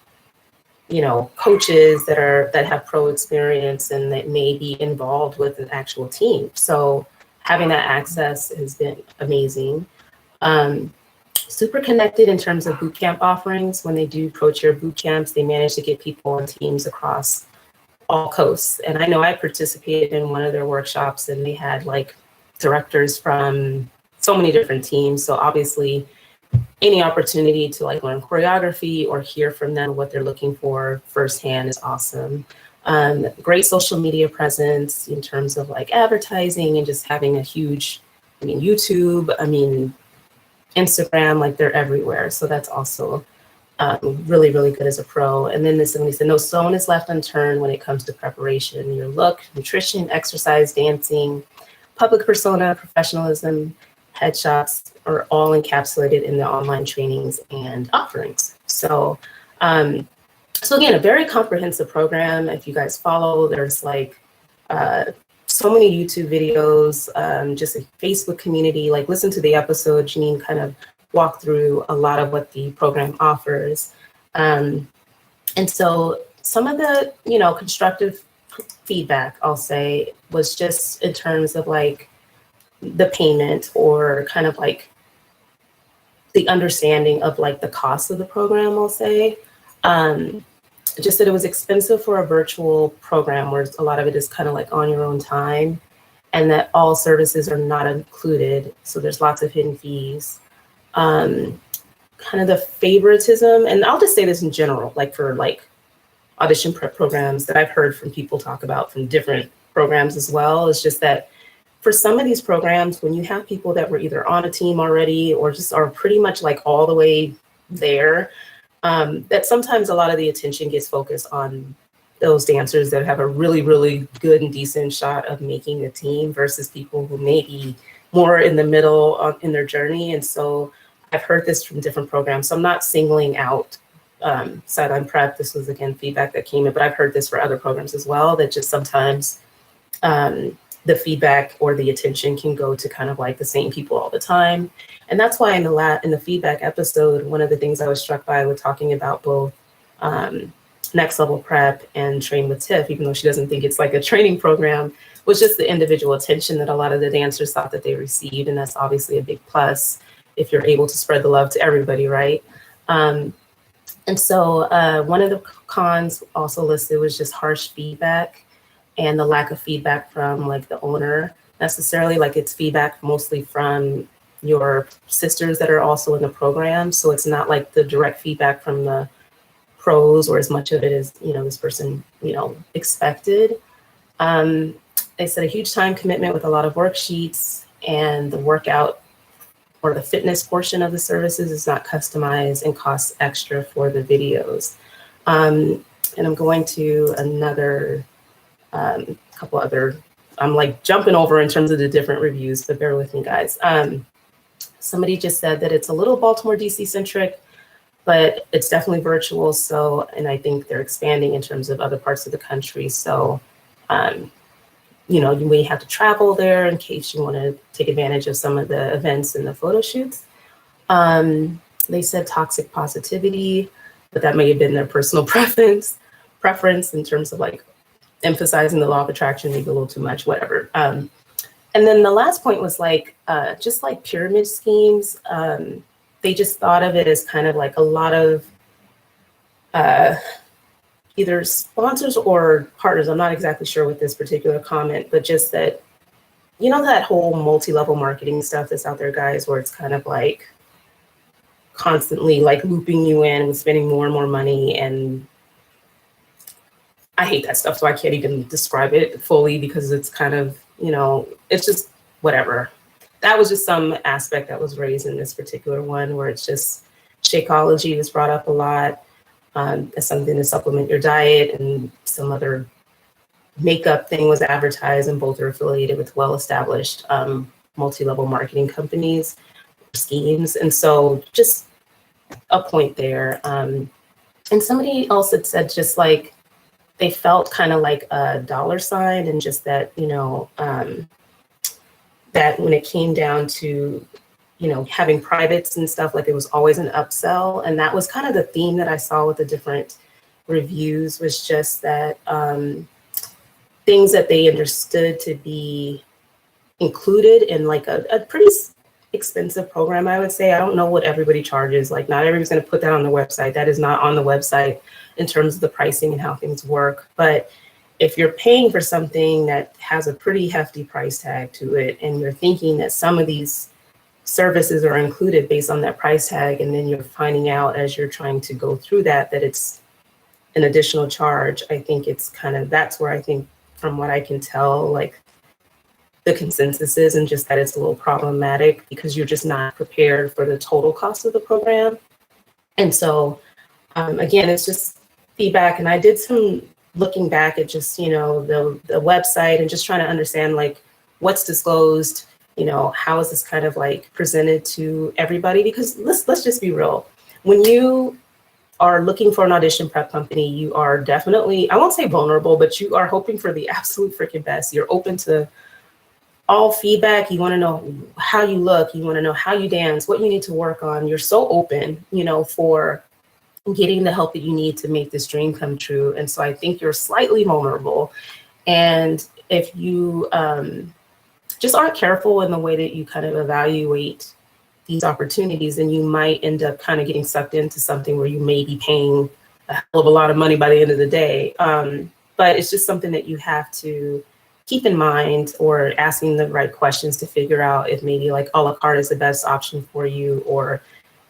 you know, coaches that have pro experience and that may be involved with an actual team. So having that access has been amazing. Super connected in terms of boot camp offerings. When they do pro cheer boot camps, they manage to get people on teams across all coasts. And I know I participated in one of their workshops and they had like directors from so many different teams. So obviously any opportunity to like learn choreography or hear from them what they're looking for firsthand is awesome. Great social media presence in terms of like advertising and just having a huge, I mean, YouTube, I mean, Instagram, like they're everywhere. So that's also really, really good as a pro. And then somebody said, no stone is left unturned when it comes to preparation. Your look, nutrition, exercise, dancing, public persona, professionalism, headshots are all encapsulated in the online trainings and offerings. So, so again, a very comprehensive program. If you guys follow, there's like so many YouTube videos, just a Facebook community, like listen to the episode, Janine kind of walked through a lot of what the program offers. And so some of the, you know, constructive feedback, I'll say, was just in terms of like the payment or kind of like the understanding of like the cost of the program, I'll say. Just that it was expensive for a virtual program where a lot of it is kind of like on your own time and that all services are not included. So there's lots of hidden fees. Kind of the favoritism, and I'll just say this in general, like for like audition prep programs that I've heard from people talk about from different programs as well, is just that for some of these programs, when you have people that were either on a team already or just are pretty much like all the way there, that sometimes a lot of the attention gets focused on those dancers that have a really, really good and decent shot of making the team versus people who may be more in the middle in their journey. And so I've heard this from different programs. So I'm not singling out Sideline Prep. This was, again, feedback that came in, but I've heard this for other programs as well, that just sometimes the feedback or the attention can go to kind of like the same people all the time. And that's why in the feedback episode, one of the things I was struck by with talking about both Next Level Prep and Train with Tiff, even though she doesn't think it's like a training program, was just the individual attention that a lot of the dancers thought that they received. And that's obviously a big plus if you're able to spread the love to everybody, right? And so one of the cons also listed was just harsh feedback and the lack of feedback from like the owner necessarily. Like it's feedback mostly from your sisters that are also in the program. So it's not like the direct feedback from the pros or as much of it as, you know, this person, you know, expected. They said a huge time commitment with a lot of worksheets, and the workout or the fitness portion of the services is not customized and costs extra for the videos. And I'm going to another couple other, I'm like jumping over in terms of the different reviews, but bear with me, guys. Somebody just said that it's a little Baltimore, DC centric, but it's definitely virtual. So, and I think they're expanding in terms of other parts of the country. So, you know, you may have to travel there in case you want to take advantage of some of the events and the photo shoots. They said toxic positivity, but that may have been their personal preference in terms of like emphasizing the law of attraction, maybe a little too much, whatever. And then the last point was like, just like pyramid schemes. They just thought of it as kind of like a lot of either sponsors or partners. I'm not exactly sure with this particular comment, but just that, you know, that whole multi-level marketing stuff that's out there, guys, where it's kind of like constantly like looping you in with spending more and more money. And I hate that stuff. So I can't even describe it fully because it's kind of, you know, it's just whatever. That was just some aspect that was raised in this particular one where it's just Shakeology was brought up a lot. As something to supplement your diet, and some other makeup thing was advertised, and both are affiliated with well-established multi-level marketing companies, schemes. And so just a point there. And somebody else had said just like they felt kind of like a dollar sign, and just that, you know, that when it came down to having privates and stuff, like it was always an upsell. And that was kind of the theme that I saw with the different reviews, was just that things that they understood to be included in like a pretty expensive program, I would say. I don't know what everybody charges. Like, not everybody's going to put that on the website. That is not on the website in terms of the pricing and how things work. But if you're paying for something that has a pretty hefty price tag to it, and you're thinking that some of these services are included based on that price tag, and then you're finding out as you're trying to go through that it's an additional charge, I think it's kind of, that's where I think, from what I can tell, like the consensus is, and just that it's a little problematic because you're just not prepared for the total cost of the program. And so again, it's just feedback. And I did some looking back at just, the website, and just trying to understand like what's disclosed, how is this kind of like presented to everybody? Because let's just be real. When you are looking for an audition prep company, you are definitely, I won't say vulnerable, but you are hoping for the absolute freaking best. You're open to all feedback. You want to know how you look. You want to know how you dance, what you need to work on. You're so open, for getting the help that you need to make this dream come true. And so I think you're slightly vulnerable. And if you just aren't careful in the way that you kind of evaluate these opportunities, then you might end up kind of getting sucked into something where you may be paying a hell of a lot of money by the end of the day. But it's just something that you have to keep in mind, or asking the right questions to figure out if maybe like a la carte is the best option for you, or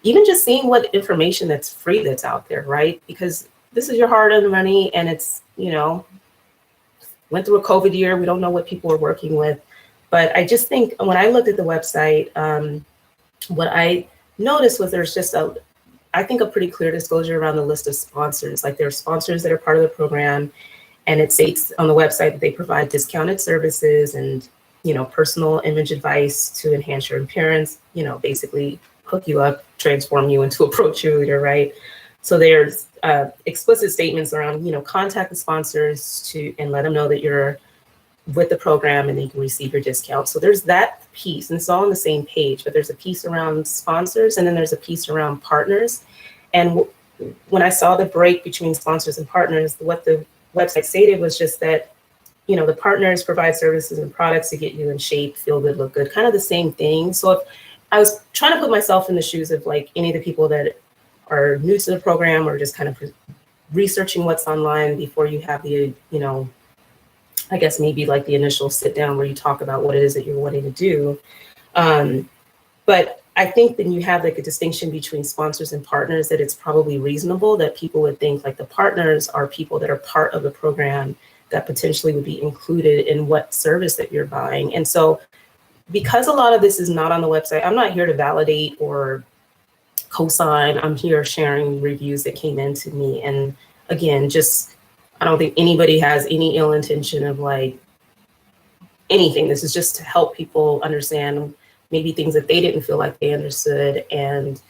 even just seeing what information that's free that's out there, right? Because this is your hard-earned money, and it's, went through a COVID year. We don't know what people are working with. But I just think when I looked at the website, what I noticed was there's just I think a pretty clear disclosure around the list of sponsors. Like, there are sponsors that are part of the program, and it states on the website that they provide discounted services and, personal image advice to enhance your appearance, basically hook you up, transform you into a pro cheerleader, right? So there's explicit statements around, contact the sponsors and let them know that you're with the program and they can receive your discount. So there's that piece, and it's all on the same page, but there's a piece around sponsors, and then there's a piece around partners. And when I saw the break between sponsors and partners, what the website stated was just that, the partners provide services and products to get you in shape, feel good, look good, kind of the same thing. So if I was trying to put myself in the shoes of like any of the people that are new to the program, or just kind of researching what's online before you have the, I guess maybe like the initial sit down where you talk about what it is that you're wanting to do. But I think then you have like a distinction between sponsors and partners, that it's probably reasonable that people would think like the partners are people that are part of the program that potentially would be included in what service that you're buying. And so because a lot of this is not on the website, I'm not here to validate or co-sign. I'm here sharing reviews that came into me. And again, just, I don't think anybody has any ill intention of like anything. This is just to help people understand maybe things that they didn't feel like they understood. And,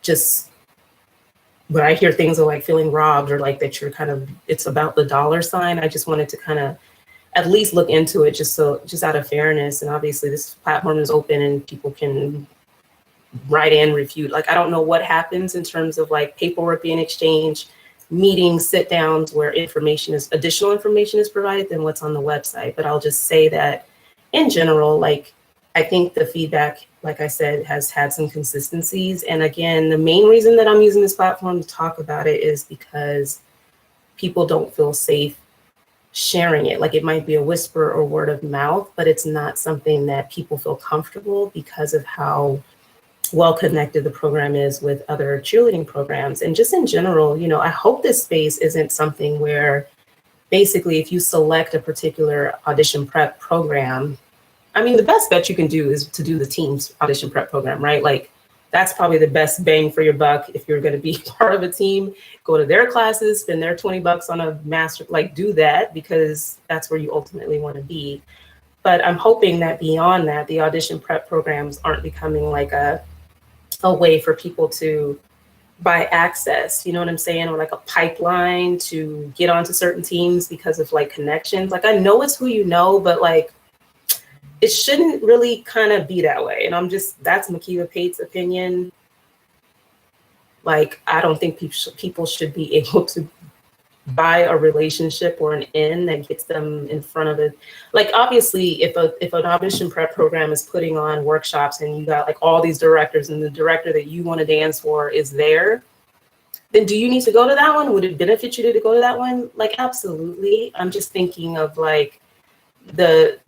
just when I hear things of like feeling robbed, or like that you're kind of, it's about the dollar sign, I just wanted to kind of at least look into it just out of fairness. And obviously this platform is open and people can write in, refute. Like, I don't know what happens in terms of like paperwork being exchanged, meetings, sit downs where additional information is provided than what's on the website. But I'll just say that in general, like, I think the feedback, like I said, has had some consistencies. And again, the main reason that I'm using this platform to talk about it is because people don't feel safe sharing it. Like, it might be a whisper or word of mouth, but it's not something that people feel comfortable because of how well connected the program is with other cheerleading programs. And just in general, I hope this space isn't something where basically if you select a particular audition prep program, I mean, the best bet you can do is to do the team's audition prep program, right? Like, that's probably the best bang for your buck. If you're going to be part of a team, go to their classes, spend their $20 on a master, like, do that, because that's where you ultimately want to be. But I'm hoping that beyond that, the audition prep programs aren't becoming like a way for people to buy access, you know what I'm saying? Or like a pipeline to get onto certain teams because of like connections. Like, I know it's who you know, but like, it shouldn't really kind of be that way. And that's Makiva Pate's opinion. Like, I don't think people should be able to buy a relationship or an in that gets them in front of it. Like, obviously, if an audition prep program is putting on workshops and you got like all these directors and the director that you want to dance for is there, then do you need to go to that one? Would it benefit you to go to that one? Like, absolutely. I'm just thinking of like the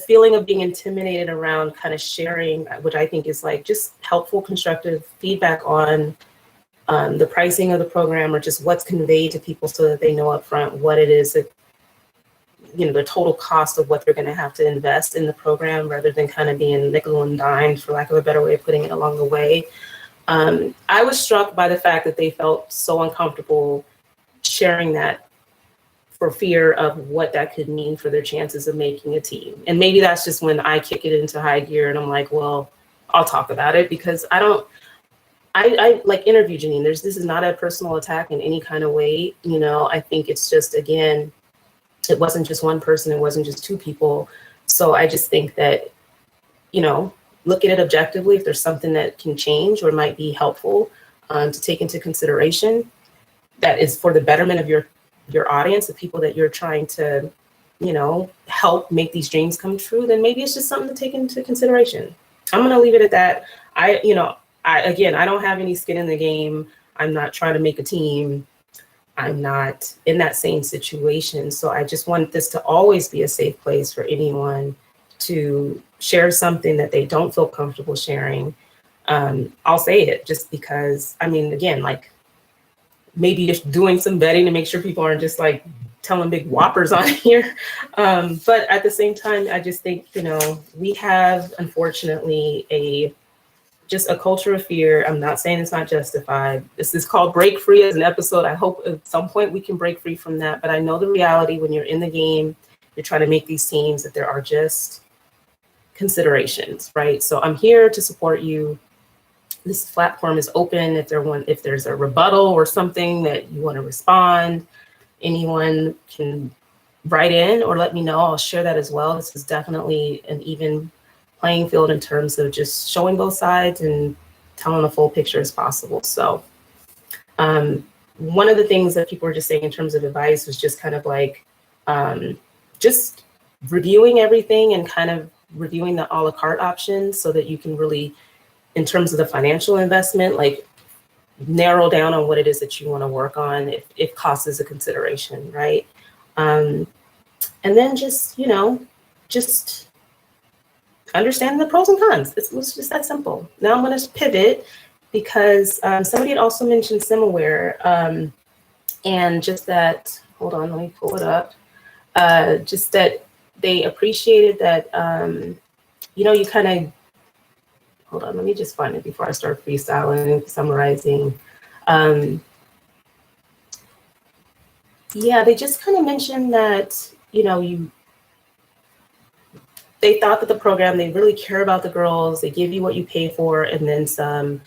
feeling of being intimidated around kind of sharing, which I think is like just helpful, constructive feedback on the pricing of the program, or just what's conveyed to people so that they know upfront what it is that, you know, the total cost of what they're going to have to invest in the program, rather than kind of being nickel and dimed, for lack of a better way of putting it, along the way. I was struck by the fact that they felt so uncomfortable sharing that for fear of what that could mean for their chances of making a team. And maybe that's just when I kick it into high gear and I'm like, well, I'll talk about it, because I like interview Janine. This is not a personal attack in any kind of way. You know, I think it's just, again, it wasn't just one person, it wasn't just two people. So I just think that, you know, look at it objectively. If there's something that can change or might be helpful to take into consideration, that is for the betterment of your audience, the people that you're trying to, you know, help make these dreams come true, then maybe it's just something to take into consideration. I'm going to leave it at that. I don't have any skin in the game. I'm not trying to make a team. I'm not in that same situation. So I just want this to always be a safe place for anyone to share something that they don't feel comfortable sharing. I'll say it just because, I mean, again, like, maybe just doing some vetting to make sure people aren't just like telling big whoppers on here. But at the same time, I just think, you know, we have, unfortunately, just a culture of fear. I'm not saying it's not justified. This is called Break Free as an episode. I hope at some point we can break free from that. But I know the reality when you're in the game, you're trying to make these teams, that there are just considerations, right? So I'm here to support you. This platform is open. If there's a rebuttal or something that you want to respond, anyone can write in or let me know. I'll share that as well. This is definitely an even playing field in terms of just showing both sides and telling a full picture as possible. So one of the things that people were just saying in terms of advice was just kind of like just reviewing everything and kind of reviewing the a la carte options so that you can really, in terms of the financial investment, like narrow down on what it is that you want to work on if cost is a consideration, right? And then just, you know, just understand the pros and cons. It's just that simple. Now I'm going to pivot because somebody had also mentioned Simaware, and just that, hold on, let me pull it up. Just that they appreciated that, you know, you kind of, hold on, let me just find it before I start freestyling and summarizing. Yeah, they just kind of mentioned that, you know, they thought that the program, they really care about the girls, they give you what you pay for and then some.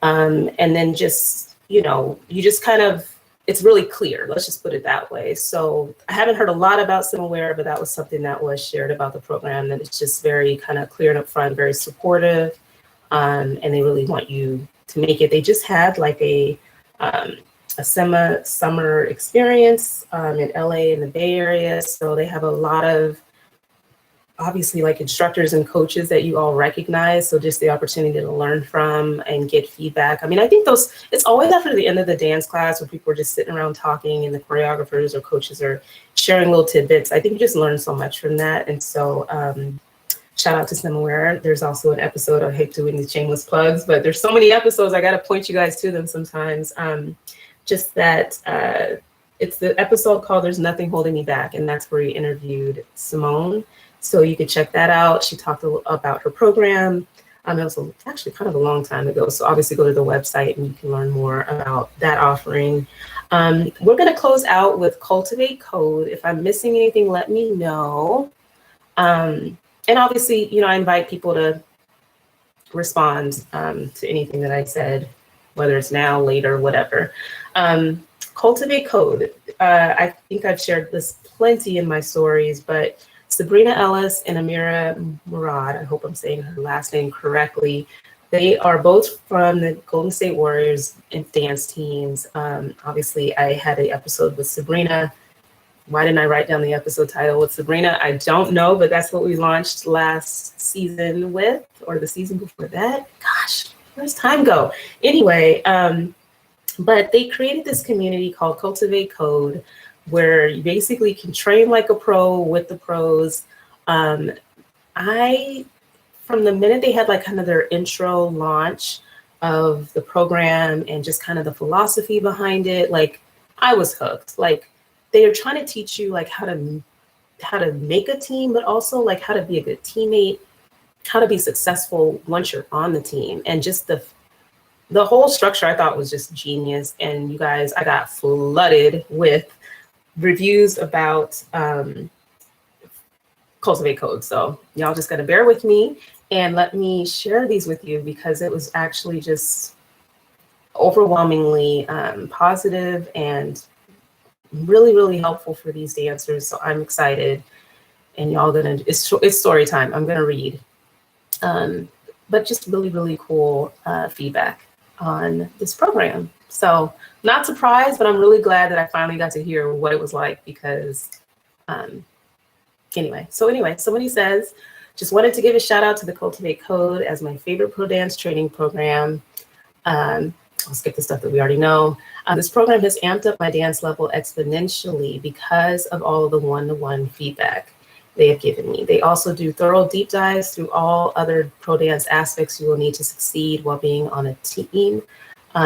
And then just, you know, you just kind of, it's really clear, let's just put it that way. So I haven't heard a lot about Simaware, but that was something that was shared about the program, that it's just very kind of clear and upfront, very supportive, and they really want you to make it. They just had like a summer experience in LA in the Bay Area. So they have a lot of, obviously, like instructors and coaches that you all recognize. So just the opportunity to learn from and get feedback. I mean, I think it's always after the end of the dance class where people are just sitting around talking and the choreographers or coaches are sharing little tidbits. I think you just learn so much from that. And so shout out to Simaware. There's also an episode, I hate doing these shameless plugs, but there's so many episodes, I got to point you guys to them sometimes. Just that it's the episode called There's Nothing Holding Me Back. And that's where he interviewed Simone. So you could check that out. She talked about her program. It was actually kind of a long time ago. So obviously go to the website and you can learn more about that offering. We're going to close out with Cultivate Code. If I'm missing anything, let me know. And obviously, you know, I invite people to respond to anything that I said, whether it's now, later, whatever. Cultivate Code. I think I've shared this plenty in my stories, but Sabrina Ellis and Amira Murad, I hope I'm saying her last name correctly. They are both from the Golden State Warriors and dance teams. Obviously, I had an episode with Sabrina. Why didn't I write down the episode title with Sabrina? I don't know, but that's what we launched last season with, or the season before that. Gosh, where's time go? Anyway, but they created this community called Cultivate Code, where you basically can train like a pro with the pros. From the minute they had like kind of their intro launch of the program and just kind of the philosophy behind it, like I was hooked. Like they are trying to teach you like how to make a team, but also like how to be a good teammate, how to be successful once you're on the team, and just the whole structure I thought was just genius. And you guys, I got flooded with reviews about Cultivate Code. So y'all just gotta bear with me and let me share these with you, because it was actually just overwhelmingly positive and really, really helpful for these dancers. So I'm excited, and y'all it's story time. I'm gonna read, but just really, really cool feedback on this program. So not surprised, but I'm really glad that I finally got to hear what it was like, because anyway, somebody says, just wanted to give a shout out to the Cultivate Code as my favorite pro dance training program. I'll skip the stuff that we already know. This program has amped up my dance level exponentially because of all of the one-to-one feedback they have given me. They also do thorough deep dives through all other pro dance aspects you will need to succeed while being on a team,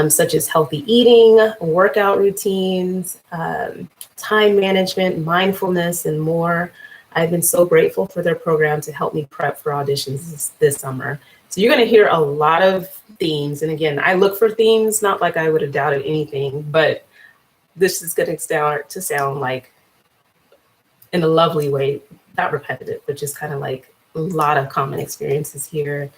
such as healthy eating, workout routines, time management, mindfulness, and more. I've been so grateful for their program to help me prep for auditions this summer. So you're going to hear a lot of themes. And again, I look for themes, not like I would have doubted anything, but this is going to start to sound like, in a lovely way, not repetitive, but just kind of like a lot of common experiences here.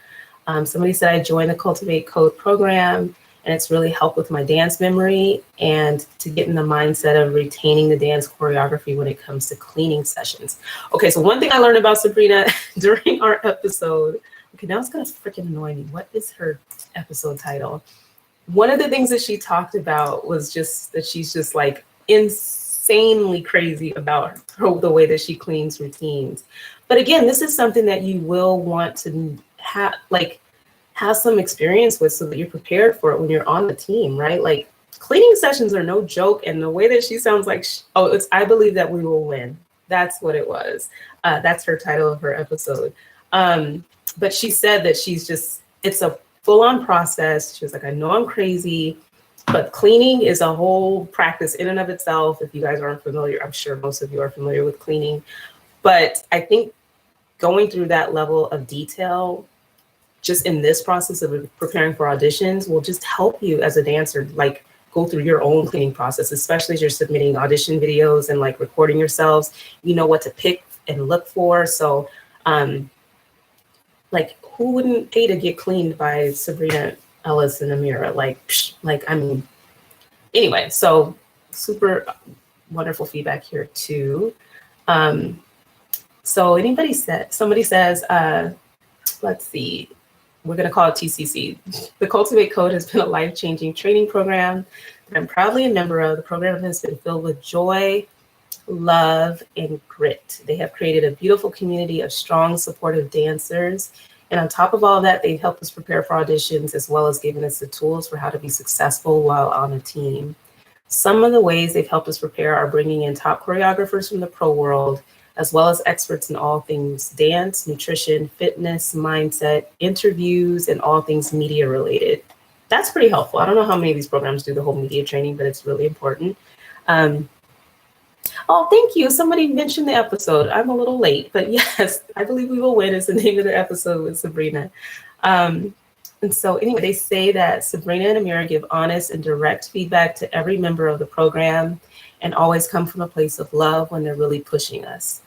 Somebody said I joined the Cultivate Code program, and it's really helped with my dance memory and to get in the mindset of retaining the dance choreography when it comes to cleaning sessions. Okay, so one thing I learned about Sabrina during our episode, okay, now it's gonna freaking annoy me. What is her episode title? One of the things that she talked about was just that she's just like insanely crazy about the way that she cleans routines. But again, this is something that you will want to have some experience with, so that you're prepared for it when you're on the team, right? Like cleaning sessions are no joke. And the way that she sounds like, I believe that we will win. That's what it was. That's her title of her episode. But she said that it's a full-on process. She was like, I know I'm crazy, but cleaning is a whole practice in and of itself. If you guys aren't familiar, I'm sure most of you are familiar with cleaning. But I think going through that level of detail just in this process of preparing for auditions will just help you as a dancer, like go through your own cleaning process, especially as you're submitting audition videos and like recording yourselves. You know what to pick and look for. So like who wouldn't pay to get cleaned by Sabrina Ellis and Amira? I mean, anyway, so super wonderful feedback here too. So somebody says, let's see, we're going to call it TCC. The Cultivate Code has been a life-changing training program that I'm proudly a member of. The program has been filled with joy, love, and grit. They have created a beautiful community of strong, supportive dancers. And on top of all that, they've helped us prepare for auditions, as well as giving us the tools for how to be successful while on a team. Some of the ways they've helped us prepare are bringing in top choreographers from the pro world, as well as experts in all things dance, nutrition, fitness, mindset, interviews, and all things media related. That's pretty helpful. I don't know how many of these programs do the whole media training, but it's really important. Oh, thank you. Somebody mentioned the episode. I'm a little late, but yes, I believe we will win is the name of the episode with Sabrina. And so anyway, they say that Sabrina and Amira give honest and direct feedback to every member of the program and always come from a place of love when they're really pushing us.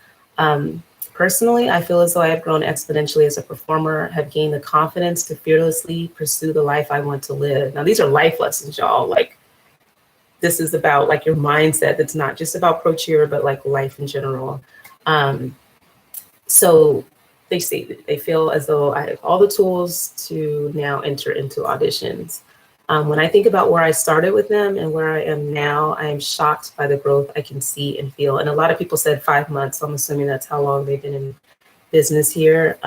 Personally, I feel as though I have grown exponentially as a performer, have gained the confidence to fearlessly pursue the life I want to live. Now, these are life lessons, y'all. Like, this is about like your mindset. That's not just about pro cheer, but like life in general. So they say that they feel as though I have all the tools to now enter into auditions. When I think about where I started with them and where I am now, I am shocked by the growth I can see and feel. And a lot of people said 5 months, so I'm assuming that's how long they've been in business here.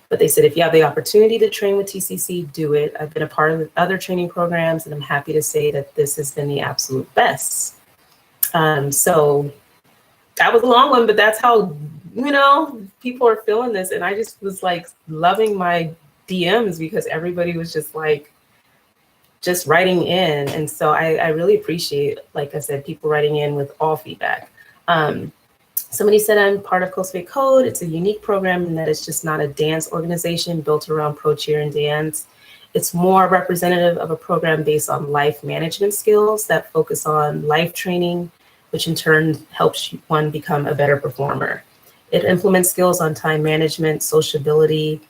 But they said, if you have the opportunity to train with TCC, do it. I've been a part of other training programs, and I'm happy to say that this has been the absolute best. So that was a long one, but that's how, people are feeling this. And I just was like loving my DMs because everybody was just like, just writing in. And so I really appreciate, like I said, people writing in with all feedback. Somebody said I'm part of coed. It's a unique program in that it's just not a dance organization built around pro cheer and dance. It's more representative of a program based on life management skills that focus on life training, which in turn helps one become a better performer. It implements skills on time management, sociability,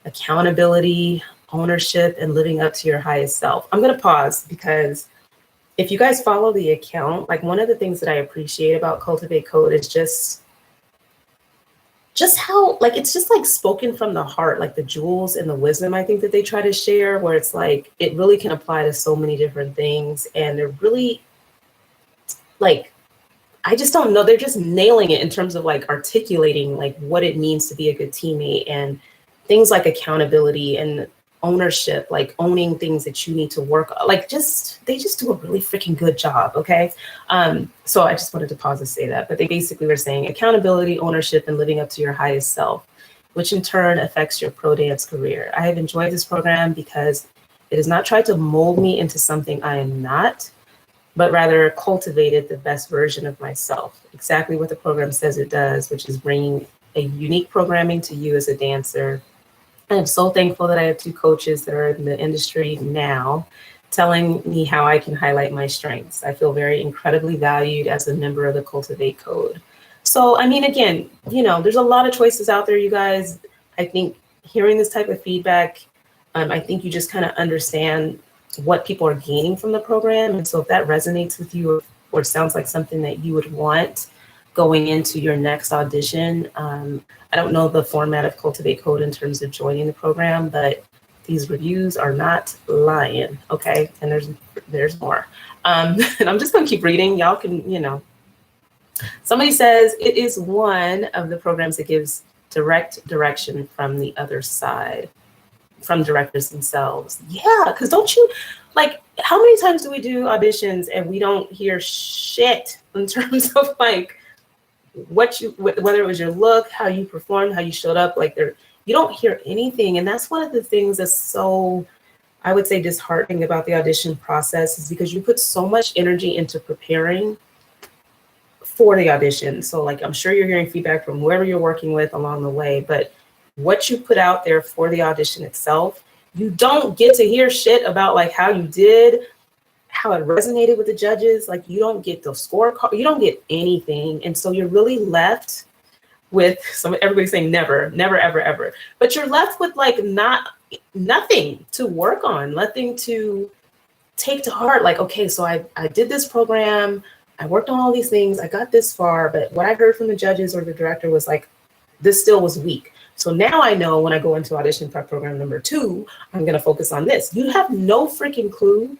accountability, ownership, and living up to your highest self. I'm going to pause because if you guys follow the account, like one of the things that I appreciate about Cultivate Code is just how, like, it's just like spoken from the heart, like the jewels and the wisdom I think that they try to share, where it's like, it really can apply to so many different things. And they're really like, I just don't know, they're just nailing it in terms of like articulating like what it means to be a good teammate and things like accountability and ownership, like owning things that you need to work on. Like they just do a really freaking good job. Okay. So I just wanted to pause to say that, but they basically were saying accountability, ownership, and living up to your highest self, which in turn affects your pro dance career. I have enjoyed this program because it has not tried to mold me into something I am not, but rather cultivated the best version of myself. Exactly what the program says it does, which is bringing a unique programming to you as a dancer. I'm so thankful that I have 2 coaches that are in the industry now telling me how I can highlight my strengths. I feel very incredibly valued as a member of the Cultivate Code. So, I mean, again, there's a lot of choices out there, you guys. I think hearing this type of feedback, I think you just kind of understand what people are gaining from the program. And so if that resonates with you or sounds like something that you would want going into your next audition, I don't know the format of Cultivate Code in terms of joining the program, but these reviews are not lying, okay? And there's more. And I'm just gonna keep reading. Y'all can, Somebody says it is one of the programs that gives direct direction from the other side, from directors themselves. Yeah, because don't you, like, how many times do we do auditions and we don't hear shit in terms of like, whether it was your look, how you performed, how you showed up, like you don't hear anything. And that's one of the things that's so, I would say, disheartening about the audition process, is because you put so much energy into preparing for the audition. So like, I'm sure you're hearing feedback from whoever you're working with along the way, but what you put out there for the audition itself, you don't get to hear shit about like how you did, how it resonated with the judges. Like you don't get the scorecard, you don't get anything. And so you're really left with everybody saying never, never, ever, ever. But you're left with like nothing to work on, nothing to take to heart. Like, okay, so I did this program, I worked on all these things, I got this far, but what I heard from the judges or the director was like, this still was weak. So now I know when I go into audition prep program number 2, I'm gonna focus on this. You have no freaking clue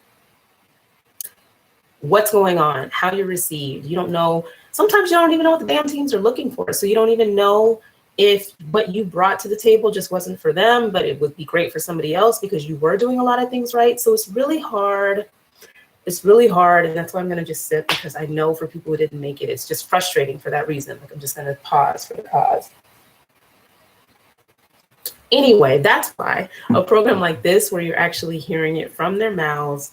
what's going on, how you're received. You don't know. Sometimes you don't even know what the damn teams are looking for. So you don't even know if what you brought to the table just wasn't for them, but it would be great for somebody else because you were doing a lot of things right. So it's really hard. It's really hard. And that's why I'm going to just sit, because I know for people who didn't make it, it's just frustrating for that reason. Like I'm just going to pause for the cause. Anyway, that's why a program like this, where you're actually hearing it from their mouths,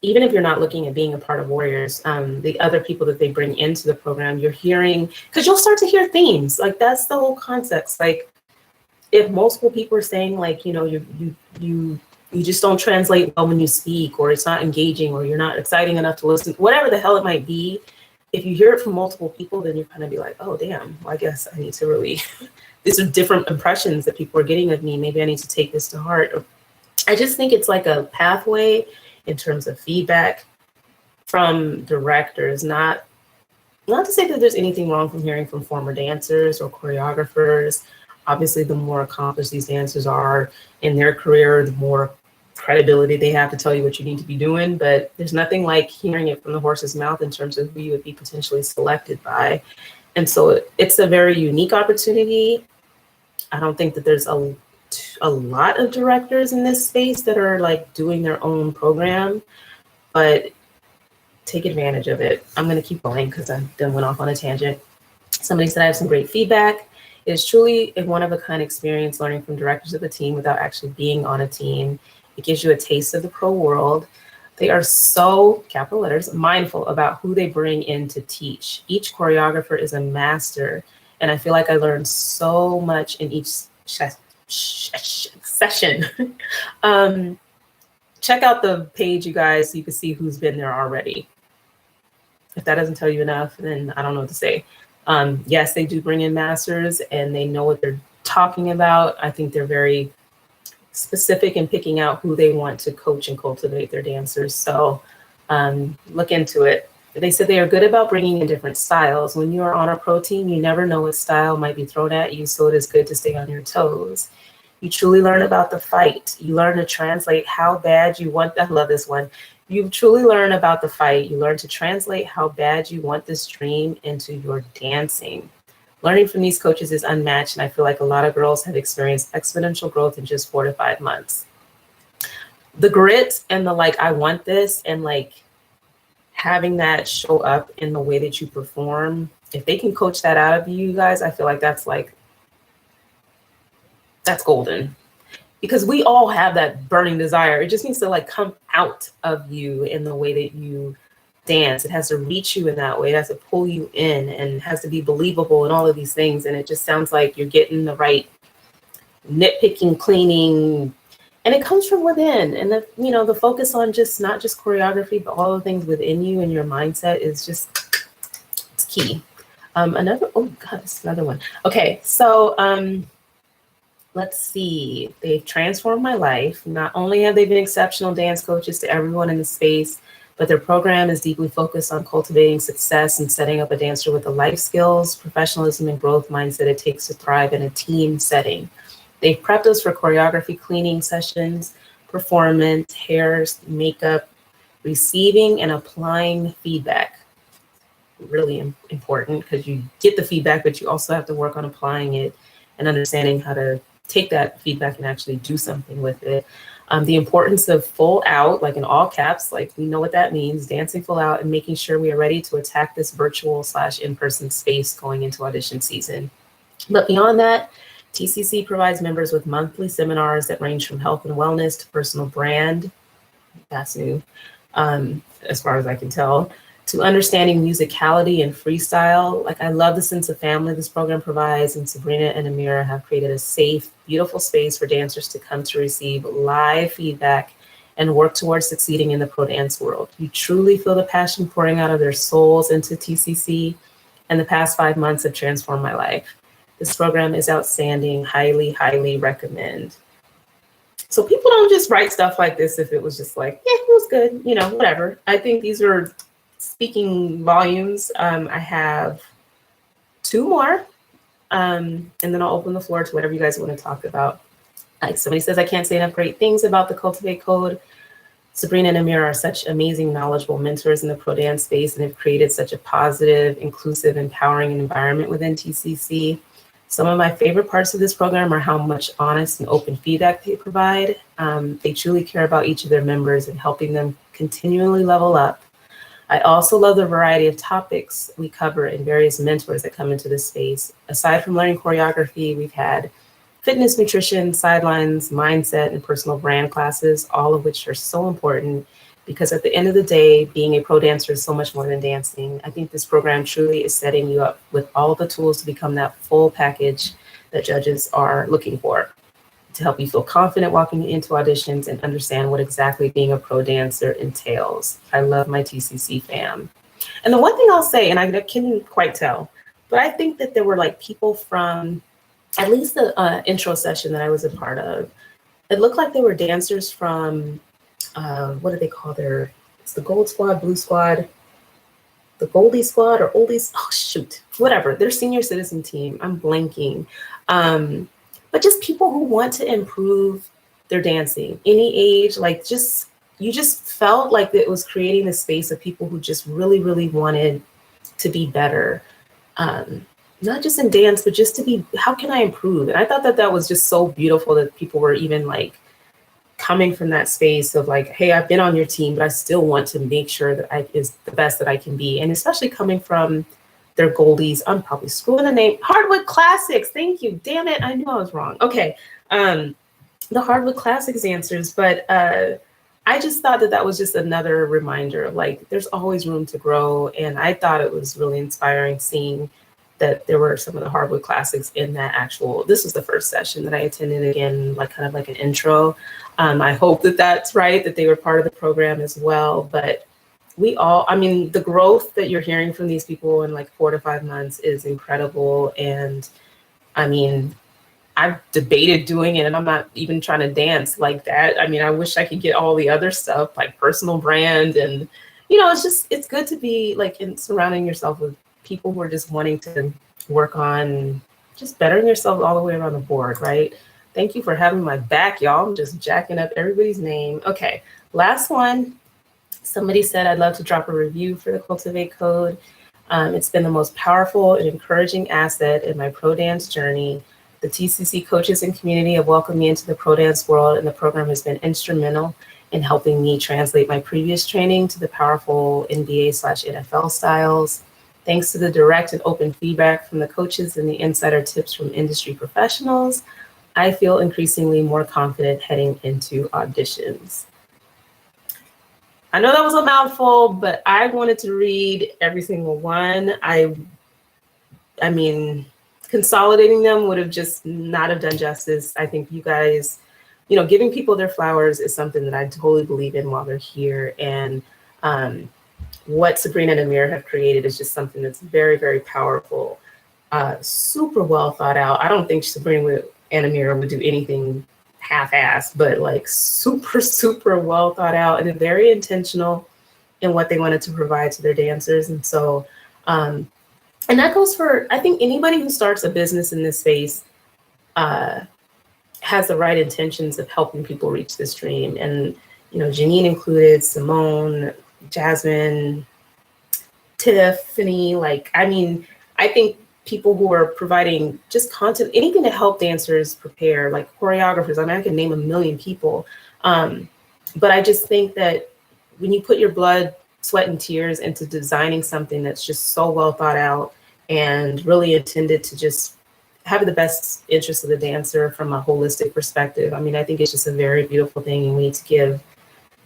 even if you're not looking at being a part of Warriors, the other people that they bring into the program, you're hearing, because you'll start to hear themes. Like that's the whole concept. Like if multiple people are saying like, you just don't translate well when you speak, or it's not engaging, or you're not exciting enough to listen, whatever the hell it might be. If you hear it from multiple people, then you kind of be like, oh, damn, well, I guess I need to really, these are different impressions that people are getting of me. Maybe I need to take this to heart. I just think it's like a pathway in terms of feedback from directors, not Not to say that there's anything wrong from hearing from former dancers or choreographers. Obviously, the more accomplished these dancers are in their career, the more credibility they have to tell you what you need to be doing. But there's nothing like hearing it from the horse's mouth in terms of who you would be potentially selected by. And so it's a very unique opportunity. I don't think that there's a lot of directors in this space that are like doing their own program, but take advantage of it. I'm going to keep going because I then went off on a tangent. Somebody said I have some great feedback. It is truly a one-of-a-kind experience learning from directors of the team without actually being on a team. It gives you a taste of the pro world. They are so, capital letters, mindful about who they bring in to teach. Each choreographer is a master, and I feel like I learned so much in each session. Check out the page, you guys, so you can see who's been there already. If that doesn't tell you enough, then I don't know what to say. Yes, they do bring in masters and they know what they're talking about. I think they're very specific in picking out who they want to coach and cultivate their dancers. So look into it. They said they are good about bringing in different styles. When you are on a pro team, you never know what style might be thrown at you, so it is good to stay on your toes. You truly learn about the fight. You learn to translate how bad you want. I love this one. You truly learn about the fight. You learn to translate how bad you want this dream into your dancing. Learning from these coaches is unmatched, and I feel like a lot of girls have experienced exponential growth in just 4 to 5 months. The grit and the like, I want this, and like having that show up in the way that you perform, if they can coach that out of you guys, I feel like that's golden. Because we all have that burning desire. It just needs to like come out of you in the way that you dance. It has to reach you in that way. It has to pull you in and has to be believable and all of these things. And it just sounds like you're getting the right nitpicking, cleaning, and it comes from within. And the focus on just not just choreography, but all the things within you and your mindset is just, it's key. It's another one. Okay, so let's see. They've transformed my life. Not only have they been exceptional dance coaches to everyone in the space, but their program is deeply focused on cultivating success and setting up a dancer with the life skills, professionalism, and growth mindset it takes to thrive in a team setting. They've prepped us for choreography cleaning sessions, performance, hair, makeup, receiving and applying feedback. Really important because you get the feedback, but you also have to work on applying it and understanding how to take that feedback and actually do something with it. The importance of full out, like in all caps, like we know what that means, dancing full out and making sure we are ready to attack this virtual/in-person space going into audition season. But beyond that, TCC provides members with monthly seminars that range from health and wellness to personal brand. That's new, as far as I can tell, to understanding musicality and freestyle. Like I love the sense of family this program provides, and Sabrina and Amira have created a safe, beautiful space for dancers to come to receive live feedback and work towards succeeding in the pro dance world. You truly feel the passion pouring out of their souls into TCC, and the past 5 months have transformed my life. This program is outstanding, highly, highly recommend. So people don't just write stuff like this if it was just like, yeah, it was good, whatever. I think these are speaking volumes. I have 2 more, and then I'll open the floor to whatever you guys want to talk about. Like somebody says, I can't say enough great things about the Cultivate Code. Sabrina and Amir are such amazing, knowledgeable mentors in the pro dance space and have created such a positive, inclusive, empowering environment within TCC. Some of my favorite parts of this program are how much honest and open feedback they provide. They truly care about each of their members and helping them continually level up. I also love the variety of topics we cover and various mentors that come into this space. Aside from learning choreography, we've had fitness, nutrition, sidelines, mindset, and personal brand classes, all of which are so important because at the end of the day, being a pro dancer is so much more than dancing. I think this program truly is setting you up with all the tools to become that full package that judges are looking for, to help you feel confident walking into auditions and understand what exactly being a pro dancer entails. I love my TCC fam. And the one thing I'll say, and I couldn't quite tell, but I think that there were like people from at least the intro session that I was a part of. It looked like they were dancers from, what do they call it's the Gold Squad, Blue Squad. the Goldie Squad or Oldies, oh shoot, whatever, their senior citizen team. I'm blanking. But just people who want to improve their dancing, any age, like just, you just felt like it was creating a space of people who just really, really wanted to be better. Not just in dance, but just to be, how can I improve? And I thought that that was just so beautiful that people were even like coming from that space of like, hey, I've been on your team, but I still want to make sure that I is the best that I can be. And especially coming from their Goldies, I'm probably screwing the name, Hardwood Classics. Thank you. Damn it. I knew I was wrong. Okay. The Hardwood Classics answers, but I just thought that that was just another reminder of like, there's always room to grow. And I thought it was really inspiring seeing that there were some of the Hardwood Classics in that actual, this was the first session that I attended, again, like kind of like an intro. I hope that that's right, that they were part of the program as well. But we all, I mean, the growth that you're hearing from these people in like 4 to 5 months is incredible. And I mean, I've debated doing it, and I'm not even trying to dance like that. I mean, I wish I could get all the other stuff like personal brand, and, you know, it's just, it's good to be like in surrounding yourself with people who are just wanting to work on just bettering yourself all the way around the board, right? Thank you for having my back, y'all. I'm just jacking up everybody's name. Okay, last one. Somebody said, I'd love to drop a review for the Cultivate Code. It's been the most powerful and encouraging asset in my pro dance journey. The TCC coaches and community have welcomed me into the pro dance world, and the program has been instrumental in helping me translate my previous training to the powerful NBA/NFL styles. Thanks to the direct and open feedback from the coaches and the insider tips from industry professionals, I feel increasingly more confident heading into auditions. I know that was a mouthful, but I wanted to read every single one. I mean, consolidating them would have just not have done justice. I think you guys, you know, giving people their flowers is something that I totally believe in while they're here. And what Sabrina and Amir have created is just something that's very, very powerful, super well thought out. I don't think Sabrina and Amir would do anything half-assed, but like super, super well thought out and very intentional in what they wanted to provide to their dancers. And so, and that goes for, I think, anybody who starts a business in this space has the right intentions of helping people reach this dream. And, you know, Janine included, Simone, Jasmine, Tiffany, like, I mean, I think people who are providing just content, anything to help dancers prepare, like choreographers, I mean, I can name a million people. But I just think that when you put your blood, sweat, and tears into designing something that's just so well thought out and really intended to just have the best interest of the dancer from a holistic perspective, I mean, I think it's just a very beautiful thing, and we need to give,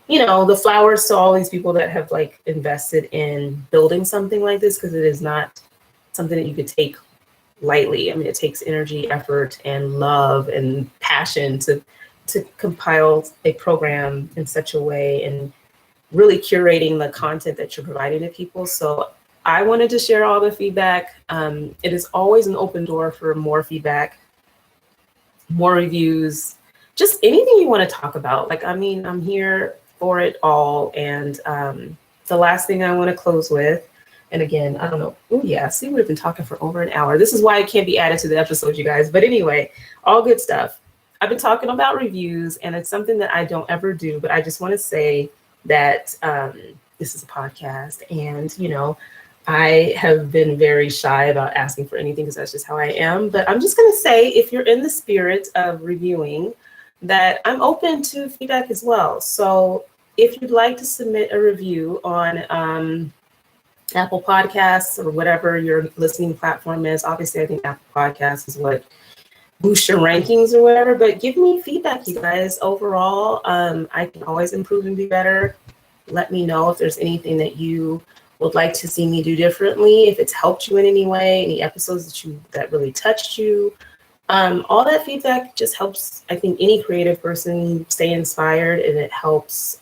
you know, the flowers to all these people that have like invested in building something like this, because it is not something that you could take lightly. I mean, it takes energy, effort, and love and passion to compile a program in such a way and really curating the content that you're providing to people. So I wanted to share all the feedback. It is always an open door for more feedback, more reviews, just anything you want to talk about. Like, I mean, I'm here for it all. And the last thing I want to close with, and again, I don't know. Oh yeah, see, we've been talking for over an hour. This is why it can't be added to the episode, you guys. But anyway, all good stuff. I've been talking about reviews, and it's something that I don't ever do, but I just want to say that this is a podcast, and, you know, I have been very shy about asking for anything because that's just how I am. But I'm just going to say, if you're in the spirit of reviewing, that I'm open to feedback as well. So if you'd like to submit a review on Apple Podcasts or whatever your listening platform is, obviously I think Apple Podcasts is what boosts your rankings or whatever, but give me feedback, you guys. Overall, I can always improve and be better. Let me know if there's anything that you would like to see me do differently, if it's helped you in any way, any episodes that really touched you. All that feedback just helps, I think, any creative person stay inspired, and it helps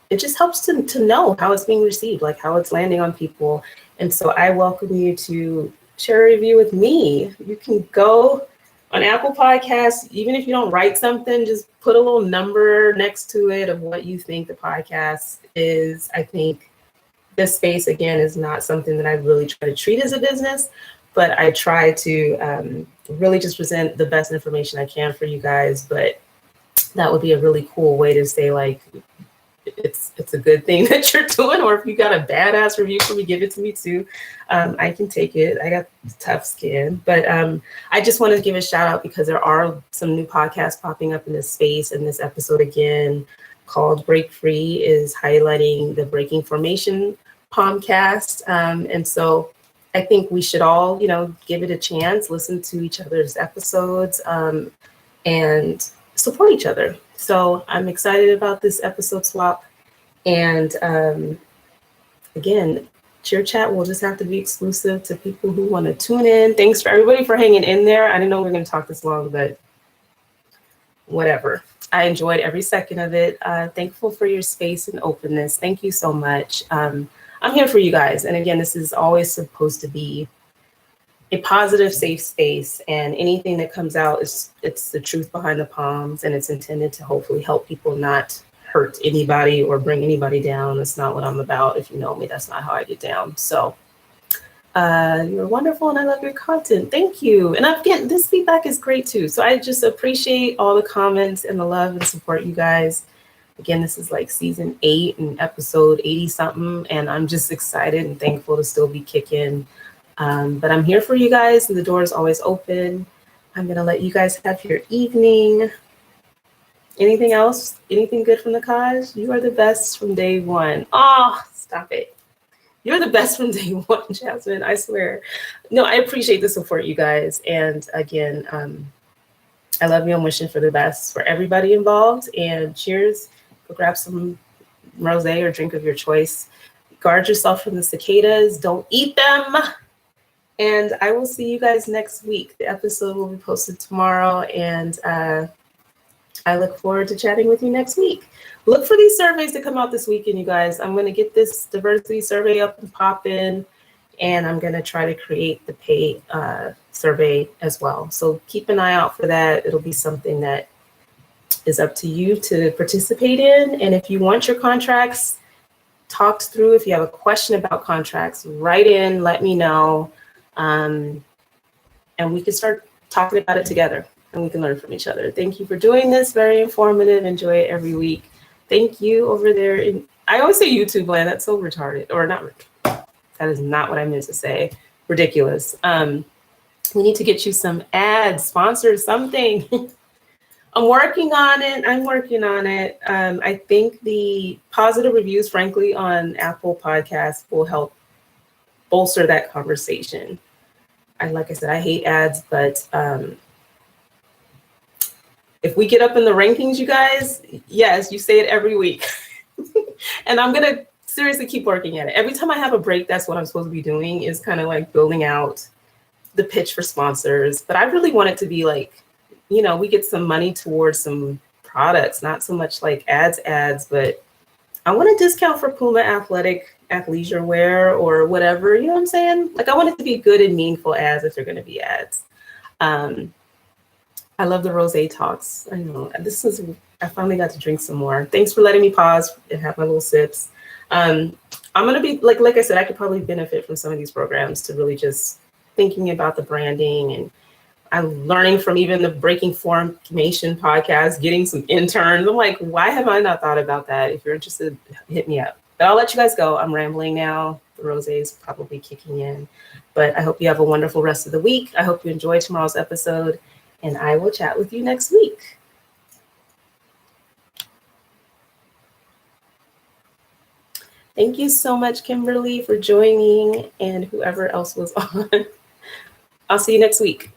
it just helps to know how it's being received, like how it's landing on people. And so I welcome you to share a review with me. You can go on Apple Podcasts, even if you don't write something, just put a little number next to it of what you think the podcast is. I think this space, again, is not something that I really try to treat as a business, but I try to really just present the best information I can for you guys. But that would be a really cool way to say, like, it's a good thing that you're doing, or if you got a badass review for me, give it to me too. I can take it. I got tough skin. But I just want to give a shout out because there are some new podcasts popping up in this space, and this episode again called Break Free is highlighting the Breaking Formation Palmcast. And so I think we should all, give it a chance, listen to each other's episodes, and support each other. So I'm excited about this episode swap. And again, Cheer Chat will just have to be exclusive to people who want to tune in. Thanks for everybody for hanging in there. I didn't know we were going to talk this long, but whatever. I enjoyed every second of it. Thankful for your space and openness. Thank you so much. I'm here for you guys. And again, this is always supposed to be a positive, safe space, and anything that comes out it's the truth behind the palms, and it's intended to hopefully help people, not hurt anybody or bring anybody down. That's not what I'm about. If you know me, that's not how I get down. So you're wonderful, and I love your content. Thank you. And again, this feedback is great too. So I just appreciate all the comments and the love and support, you guys. Again, this is like season 8 and episode 80 something, and I'm just excited and thankful to still be kicking. But I'm here for you guys, and the door is always open. I'm going to let you guys have your evening. Anything else? Anything good from the Kaj? You are the best from day one. Oh, stop it. You're the best from day one, Jasmine. I swear. No, I appreciate the support, you guys. And again, I love you. I'm wishing for the best for everybody involved. And cheers. Go grab some rosé or drink of your choice. Guard yourself from the cicadas. Don't eat them. And I will see you guys next week. The episode will be posted tomorrow, and I look forward to chatting with you next week. Look for these surveys to come out this weekend, you guys. I'm going to get this diversity survey up and pop in, and I'm going to try to create the pay survey as well. So keep an eye out for that. It'll be something that is up to you to participate in. And if you want your contracts talked through, if you have a question about contracts, write in, let me know. And we can start talking about it together, and we can learn from each other. Thank you for doing this. Very informative. Enjoy it every week. Thank you over there. I always say YouTube land. That's so retarded, or not. That is not what I meant to say. Ridiculous. We need to get you some ads, sponsors, something. I'm working on it. I think the positive reviews, frankly, on Apple Podcasts will help bolster that conversation. Like I said, I hate ads, but if we get up in the rankings, you guys, yes, you say it every week. And I'm going to seriously keep working at it. Every time I have a break, that's what I'm supposed to be doing, is kind of like building out the pitch for sponsors. But I really want it to be like, we get some money towards some products, not so much like ads, but I want a discount for Puma athleisure wear or whatever, you know what I'm saying? Like, I want it to be good and meaningful ads if they're going to be ads. I love the rosé talks. I know I finally got to drink some more. Thanks for letting me pause and have my little sips. I'm going to be like I said, I could probably benefit from some of these programs to really just thinking about the branding, and I'm learning from even the Breaking Formation podcast, getting some interns. I'm like, why have I not thought about that? If you're interested, hit me up. But I'll let you guys go. I'm rambling now. The rosé is probably kicking in. But I hope you have a wonderful rest of the week. I hope you enjoy tomorrow's episode, and I will chat with you next week. Thank you so much, Kimberly, for joining, and whoever else was on. I'll see you next week.